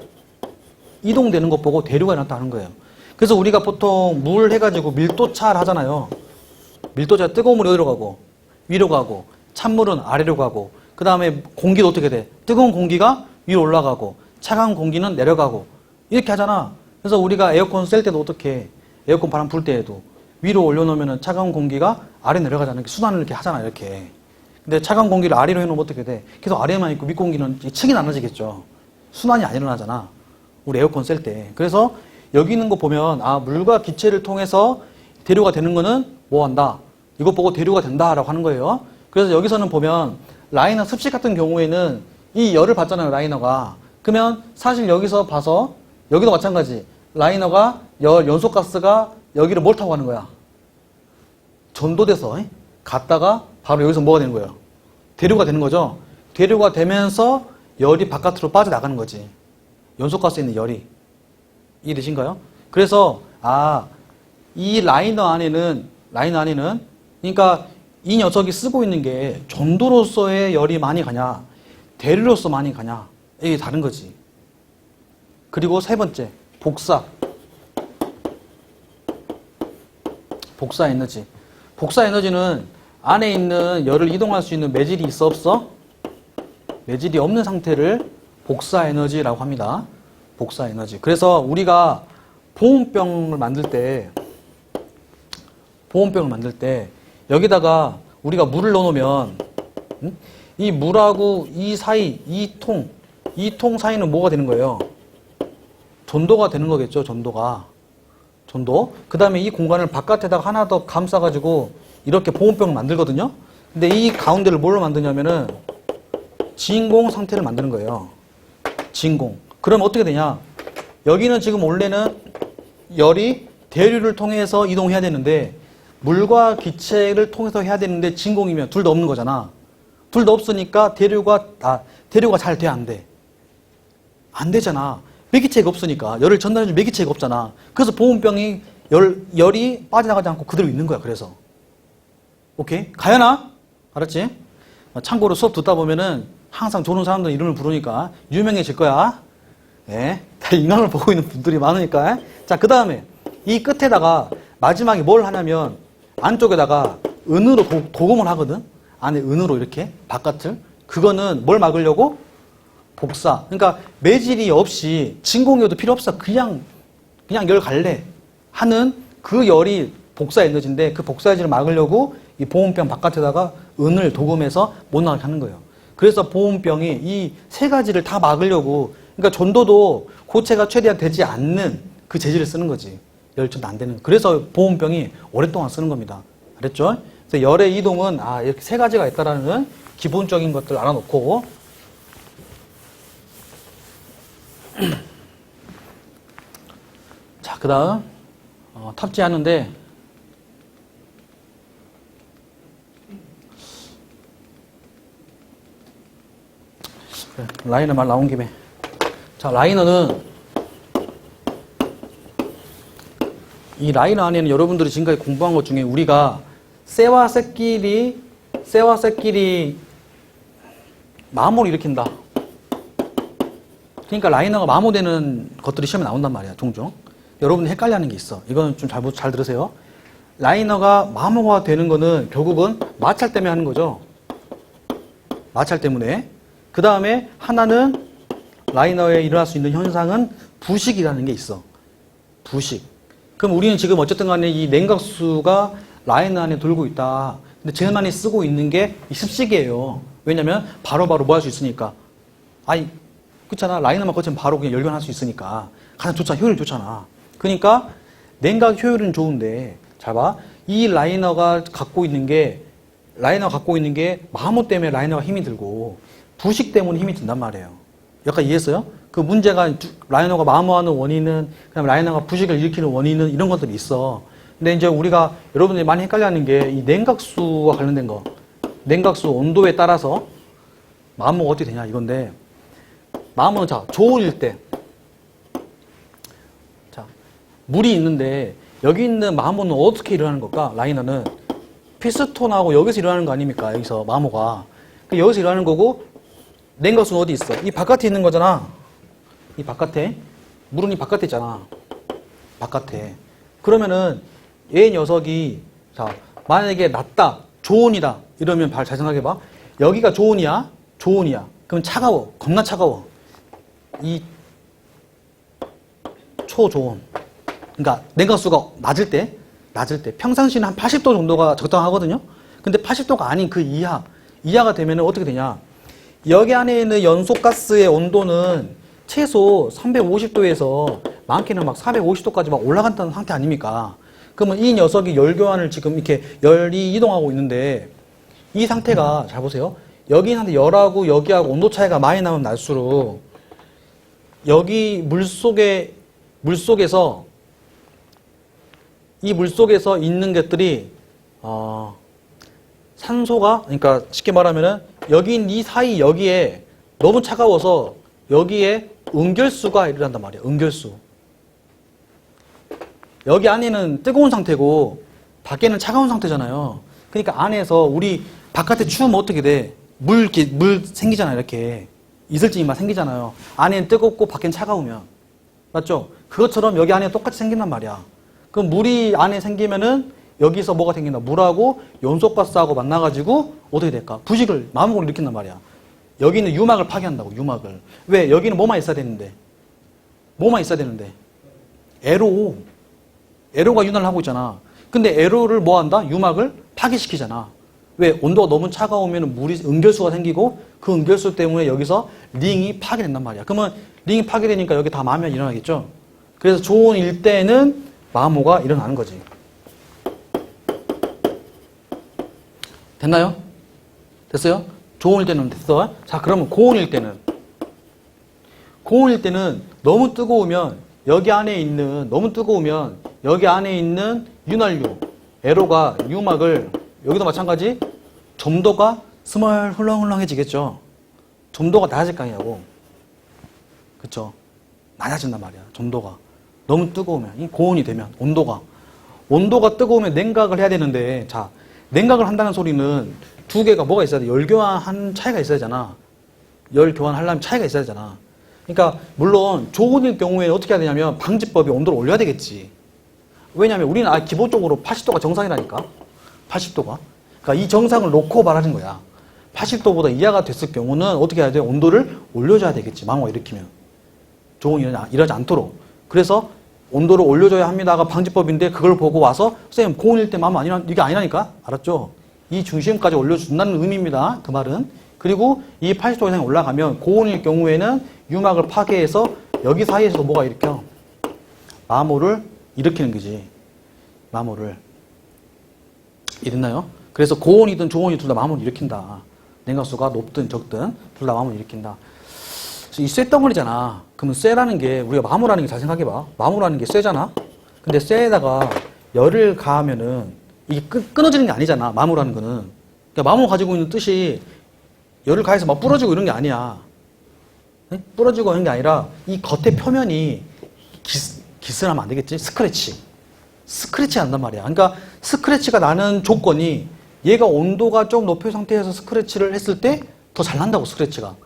이동되는 것 보고 대류가 일어났다는 거예요. 그래서 우리가 보통 물 해가지고 밀도차를 하잖아요. 밀도차 뜨거운 물이 어디로 가고, 위로 가고, 찬물은 아래로 가고, 그 다음에 공기도 어떻게 돼? 뜨거운 공기가 위로 올라가고, 차가운 공기는 내려가고, 이렇게 하잖아. 그래서 우리가 에어컨 쐴 때도 어떻게 해? 에어컨 바람 불 때에도 위로 올려놓으면 차가운 공기가 아래 내려가잖아. 순환을 이렇게 하잖아, 이렇게. 근데 차가운 공기를 아래로 해놓으면 어떻게 돼? 계속 아래만 있고 윗공기는 층이 나눠지겠죠. 순환이 안 일어나잖아. 우리 에어컨 쐴 때. 그래서 여기 있는 거 보면, 아, 물과 기체를 통해서 대류가 되는 거는 뭐 한다? 이것 보고 대류가 된다라고 하는 거예요. 그래서 여기서는 보면, 라이너 습식 같은 경우에는 이 열을 받잖아요, 라이너가. 그러면 사실 여기서 봐서, 여기도 마찬가지. 라이너가 연소가스가 여기를 뭘 타고 가는 거야? 전도돼서 갔다가 바로 여기서 뭐가 되는 거예요? 대류가 되는 거죠. 대류가 되면서 열이 바깥으로 빠져나가는 거지. 연소가스에 있는 열이. 이해되신가요? 그래서 이 라이너 안에는 그러니까 이 녀석이 쓰고 있는 게 전도로서의 열이 많이 가냐, 대류로서 많이 가냐, 이게 다른 거지. 그리고 세 번째, 복사 에너지. 복사 에너지는 안에 있는 열을 이동할 수 있는 매질이 있어, 없어? 매질이 없는 상태를 복사 에너지라고 합니다. 복사 에너지. 그래서 우리가 보온병을 만들 때 여기다가 우리가 물을 넣어놓으면 이 물하고 이 사이, 이 통 사이는 뭐가 되는 거예요? 전도가 되는 거겠죠, 전도. 그 다음에 이 공간을 바깥에다가 하나 더 감싸가지고 이렇게 보온병을 만들거든요. 근데 이 가운데를 뭘로 만드냐면은 진공 상태를 만드는 거예요. 진공. 그럼 어떻게 되냐? 여기는 지금 원래는 열이 대류를 통해서 이동해야 되는데 물과 기체를 통해서 해야 되는데 진공이면 둘 다 없는 거잖아. 둘 다 없으니까 대류가 잘 돼, 안 돼? 안 되잖아. 매개체가 없으니까. 열을 전달해줄 매개체가 없잖아. 그래서 보온병이 열이 빠져나가지 않고 그대로 있는 거야. 그래서. 오케이? 가연아? 알았지? 참고로 수업 듣다 보면은 항상 좋은 사람들 이름을 부르니까 유명해질 거야. 네. 다 인강을 보고 있는 분들이 많으니까. 자, 그 다음에 이 끝에다가 마지막에 뭘 하냐면 안쪽에다가 은으로 도금을 하거든. 안에 은으로 이렇게 바깥을. 그거는 뭘 막으려고? 복사. 그러니까 매질이 없이 진공유도 필요 없어. 그냥 열 갈래 하는 그 열이 복사 에너지인데 그 복사 에너지를 막으려고 이 보온병 바깥에다가 은을 도금해서 못 나가게 하는 거예요. 그래서 보온병이 이 세 가지를 다 막으려고, 그러니까 전도도 고체가 최대한 되지 않는 그 재질을 쓰는 거지. 열전도 안 되는. 그래서 보온병이 오랫동안 쓰는 겁니다. 알았죠? 그래서 열의 이동은 이렇게 세 가지가 있다라는 기본적인 것들 알아놓고 자, 그 다음 탑재하는데 라이너 말 나온 김에 자, 라이너는 이 라이너 안에는 여러분들이 지금까지 공부한 것 중에 우리가 쇠와 쇠끼리 마모를 일으킨다. 그러니까 라이너가 마모되는 것들이 시험에 나온단 말이야. 종종. 여러분이 헷갈려하는 게 있어. 이건 좀 잘 들으세요. 라이너가 마모가 되는 거는 결국은 마찰 때문에 하는 거죠. 마찰 때문에. 그 다음에 하나는 라이너에 일어날 수 있는 현상은 부식이라는 게 있어. 부식. 그럼 우리는 지금 어쨌든 간에 이 냉각수가 라이너 안에 돌고 있다. 근데 제일 많이 쓰고 있는 게 이 습식이에요. 왜냐면 바로바로 뭐 할 수 있으니까. 그렇잖아. 라이너만 거치면 바로 그냥 열변할 수 있으니까. 가장 좋잖아. 효율이 좋잖아. 그러니까 냉각 효율은 좋은데 잘 봐. 이 라이너가 갖고 있는 게 마모 때문에 라이너가 힘이 들고 부식 때문에 힘이 든단 말이에요. 여기까지 이해했어요? 그 문제가 라이너가 마모하는 원인은 그다음에 라이너가 부식을 일으키는 원인은 이런 것들이 있어. 근데 이제 우리가 여러분들이 많이 헷갈려하는 게 이 냉각수와 관련된 거. 냉각수 온도에 따라서 마모가 어떻게 되냐 이건데 마모는 자 저온일 때 자 물이 있는데 여기 있는 마모는 어떻게 일어나는 걸까? 라이너는 피스톤하고 여기서 일어나는 거 아닙니까? 여기서 마모가 여기서 일어나는 거고 냉각수는 어디 있어? 이 바깥에 있는 거잖아. 이 바깥에 물은 이 바깥에 있잖아. 바깥에. 그러면은 얘 녀석이 자 만약에 낮다 저온이다 이러면 잘 생각해봐. 여기가 저온이야. 그럼 차가워. 겁나 차가워. 이 초저온. 그러니까 냉각수가 낮을 때 평상시는 한 80도 정도가 적당하거든요. 근데 80도가 아닌 그 이하가 되면은 어떻게 되냐? 여기 안에 있는 연소가스의 온도는 최소 350도에서 많게는 막 450도까지 막 올라간다는 상태 아닙니까? 그러면 이 녀석이 열교환을 지금 이렇게 열이 이동하고 있는데 이 상태가 잘 보세요. 여기한테 열하고 여기하고 온도 차이가 많이 나면 날수록 여기 물속에서 이 물속에서 있는 것들이 산소가 그러니까 쉽게 말하면은 여긴 이 사이 여기에 너무 차가워서 여기에 응결수가 일어난단 말이야. 응결수. 여기 안에는 뜨거운 상태고 밖에는 차가운 상태잖아요. 그러니까 안에서 우리 바깥에 추우면 어떻게 돼? 물 생기잖아요. 이렇게 이슬짐이 막 생기잖아요. 안에는 뜨겁고 밖에는 차가우면 맞죠? 그것처럼 여기 안에 똑같이 생긴단 말이야. 그럼 물이 안에 생기면은 여기서 뭐가 생긴다? 물하고 연소가스하고 만나가지고 어떻게 될까? 부식을 마모를 일으킨단 말이야. 여기는 유막을 파괴한다고. 유막을. 왜? 여기는 뭐만 있어야 되는데? 에로가 윤활을 하고 있잖아. 근데 에로를 뭐 한다? 유막을 파괴시키잖아. 왜? 온도가 너무 차가우면 물이 응결수가 생기고 그 응결수 때문에 여기서 링이 파괴된단 말이야. 그러면 링이 파괴되니까 여기 다 마모가 일어나겠죠? 그래서 저온일 때는 마모가 일어나는 거지. 됐나요? 됐어요? 저온일 때는 됐어. 자, 그러면 고온일 때는 너무 뜨거우면 여기 안에 있는 윤활유, 에로가 유막을 여기도 마찬가지 점도가 스멀 훌렁훌렁해지겠죠. 점도가 낮아질 거 아니냐고. 그쵸? 낮아진단 말이야. 점도가. 너무 뜨거우면, 이 고온이 되면, 온도가 뜨거우면 냉각을 해야 되는데, 자, 냉각을 한다는 소리는 두 개가 뭐가 있어야 돼? 열 교환한 차이가 있어야 되잖아. 열 교환하려면 차이가 있어야 되잖아. 그러니까, 물론, 좋은 경우에는 어떻게 해야 되냐면, 방지법이 온도를 올려야 되겠지. 왜냐면, 우리는 기본적으로 80도가 정상이라니까. 80도가. 그러니까 이 정상을 놓고 말하는 거야. 80도보다 이하가 됐을 경우는 어떻게 해야 돼? 온도를 올려줘야 되겠지. 마모가 일으키면. 조온이 일어나지 않도록. 그래서 온도를 올려줘야 합니다가 방지법인데 그걸 보고 와서 선생님 고온일 때 마모 이게 아니라니까? 알았죠? 이 중심까지 올려준다는 의미입니다. 그 말은. 그리고 이 80도 이상이 올라가면 고온일 경우에는 유막을 파괴해서 여기 사이에서 뭐가 일으켜? 마모를 일으키는 거지. 마모를. 이랬나요? 그래서 고온이든 저온이 둘 다 마모를 일으킨다. 냉각수가 높든 적든 둘 다 마모를 일으킨다. 이 쇳덩어리잖아. 그러면 쇠라는 게 우리가 마모라는 게 잘 생각해봐. 마모라는 게 쇠잖아. 근데 쇠에다가 열을 가하면은 이게 끊어지는 게 아니잖아. 마모라는 거는. 그러니까 마모 가지고 있는 뜻이 열을 가해서 막 부러지고 이런 게 아니야. 네? 부러지고 이런 게 아니라 이 겉의 표면이 기스를 하면 안 되겠지? 스크래치 한단 말이야. 그러니까 스크래치가 나는 조건이 얘가 온도가 좀 높은 상태에서 스크래치를 했을 때 더 잘 난다고, 스크래치가.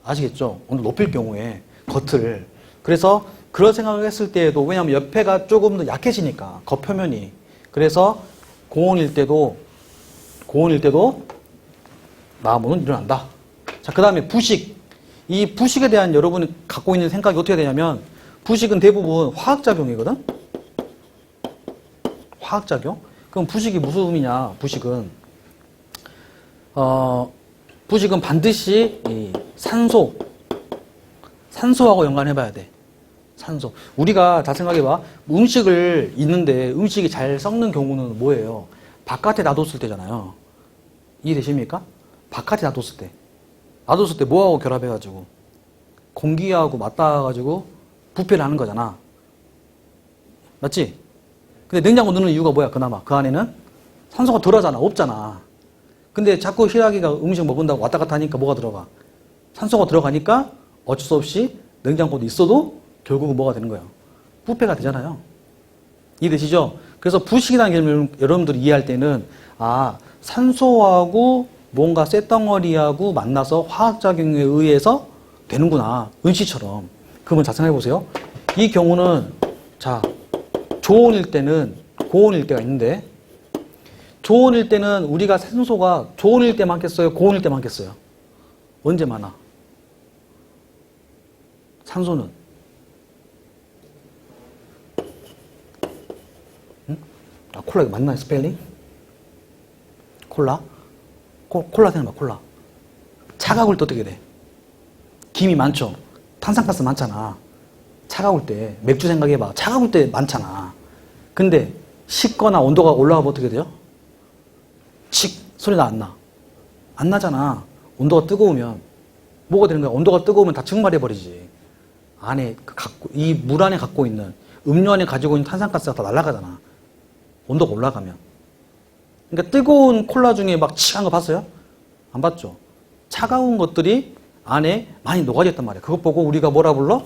아시겠죠? 온도 높일 경우에 겉을. 그래서 그런 생각을 했을 때에도, 왜냐하면 옆에가 조금 더 약해지니까, 겉표면이. 그래서 고온일 때도 마모는 일어난다. 자, 그 다음에 부식. 이 부식에 대한 여러분이 갖고 있는 생각이 어떻게 되냐면, 부식은 대부분 화학작용이거든? 화학작용? 그럼 부식이 무슨 의미냐? 부식은 반드시 이 산소하고 연관해봐야 돼. 산소. 우리가 다 생각해봐. 음식을 있는데 음식이 잘 썩는 경우는 뭐예요? 바깥에 놔뒀을 때잖아요. 이해되십니까? 바깥에 놔뒀을 때. 놔뒀을 때 뭐하고 결합해가지고? 공기하고 맞닿아가지고 부패를 하는 거잖아. 맞지? 근데 냉장고 넣는 이유가 뭐야, 그나마? 그 안에는 산소가 덜하잖아. 없잖아. 근데 자꾸 희라기가 음식 먹은다고 왔다 갔다 하니까 뭐가 들어가? 산소가 들어가니까 어쩔 수 없이 냉장고도 있어도 결국은 뭐가 되는 거야? 부패가 되잖아요. 이해되시죠? 그래서 부식이라는 개념을 여러분들이 이해할 때는, 산소하고 뭔가 쇳덩어리하고 만나서 화학작용에 의해서 되는구나. 은시처럼. 그러면 자, 생각해보세요. 이 경우는, 자, 저온일 때는 고온일 때가 있는데, 저온일 때는 우리가 산소가 저온일 때 많겠어요? 고온일 때 많겠어요? 언제 많아? 산소는? 응? 콜라 이거 맞나? 스펠링? 콜라? 콜라 생각해봐, 콜라. 차가울 때 어떻게 돼? 김이 많죠? 탄산가스 많잖아. 차가울 때, 맥주 생각해봐. 차가울 때 많잖아. 근데 식거나 온도가 올라가면 어떻게 돼요? 칙 소리 나, 안 나? 안 나잖아. 온도가 뜨거우면. 뭐가 되는 거야? 온도가 뜨거우면 다 증발해버리지. 안에, 이 물 안에 갖고 있는, 음료 안에 가지고 있는 탄산가스가 다 날아가잖아. 온도가 올라가면. 그러니까 뜨거운 콜라 중에 막 칙한 거 봤어요? 안 봤죠? 차가운 것들이 안에 많이 녹아졌단 말이야. 그것 보고 우리가 뭐라 불러?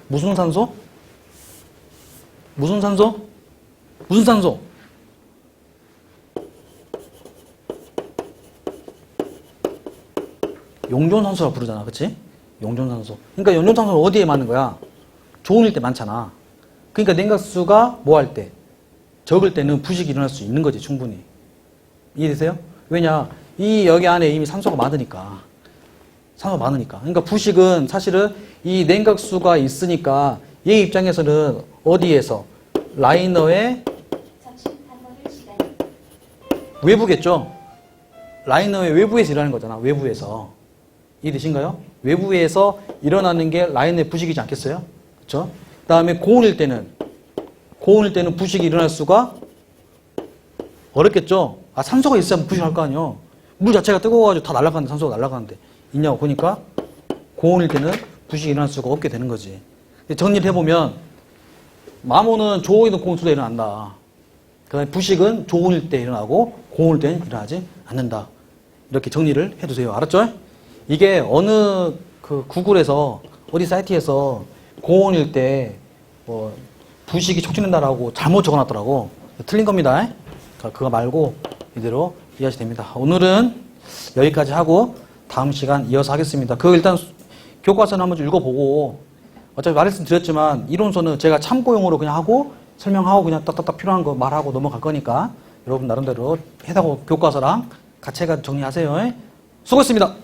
무슨 산소? 무슨 산소? 무슨 산소? 용존산소라고 부르잖아. 그치? 용존산소. 그러니까 용존산소는 어디에 많은 거야? 좋은일 때 많잖아. 그러니까 냉각수가 뭐 할 때? 적을 때는 부식이 일어날 수 있는 거지, 충분히. 이해되세요? 왜냐? 여기 안에 이미 산소가 많으니까. 그러니까 부식은 사실은 이 냉각수가 있으니까 얘 입장에서는 어디에서? 라이너의 외부겠죠? 라이너의 외부에서 일어나는 거잖아. 외부에서. 이해되신가요? 외부에서 일어나는 게 라이너의 부식이지 않겠어요? 그렇죠? 그 다음에 고온일 때는 부식이 일어날 수가 어렵겠죠? 산소가 있어야 부식할 거 아니에요. 물 자체가 뜨거워가지고 다 날아가는데, 산소가 날아가는데. 있냐고 보니까 고온일 때는 부식이 일어날 수가 없게 되는 거지. 정리를 해보면 마모는 저온이든 고온 둘 다 일어난다. 그 다음에 부식은 저온일 때 일어나고 고온일 때는 일어나지 않는다. 이렇게 정리를 해두세요. 알았죠? 이게 어느 구글에서 어디 사이트에서 고온일 때 뭐 부식이 촉진된다라고 잘못 적어놨더라고. 틀린 겁니다. 그거 말고 이대로 이해하시면 됩니다. 오늘은 여기까지 하고 다음 시간 이어서 하겠습니다. 그 일단 교과서는 한번 좀 읽어보고 어차피 말씀드렸지만 이론서는 제가 참고용으로 그냥 하고 설명하고 그냥 딱딱딱 필요한 거 말하고 넘어갈 거니까 여러분 나름대로 해당 교과서랑 같이 해가 정리하세요. 수고했습니다.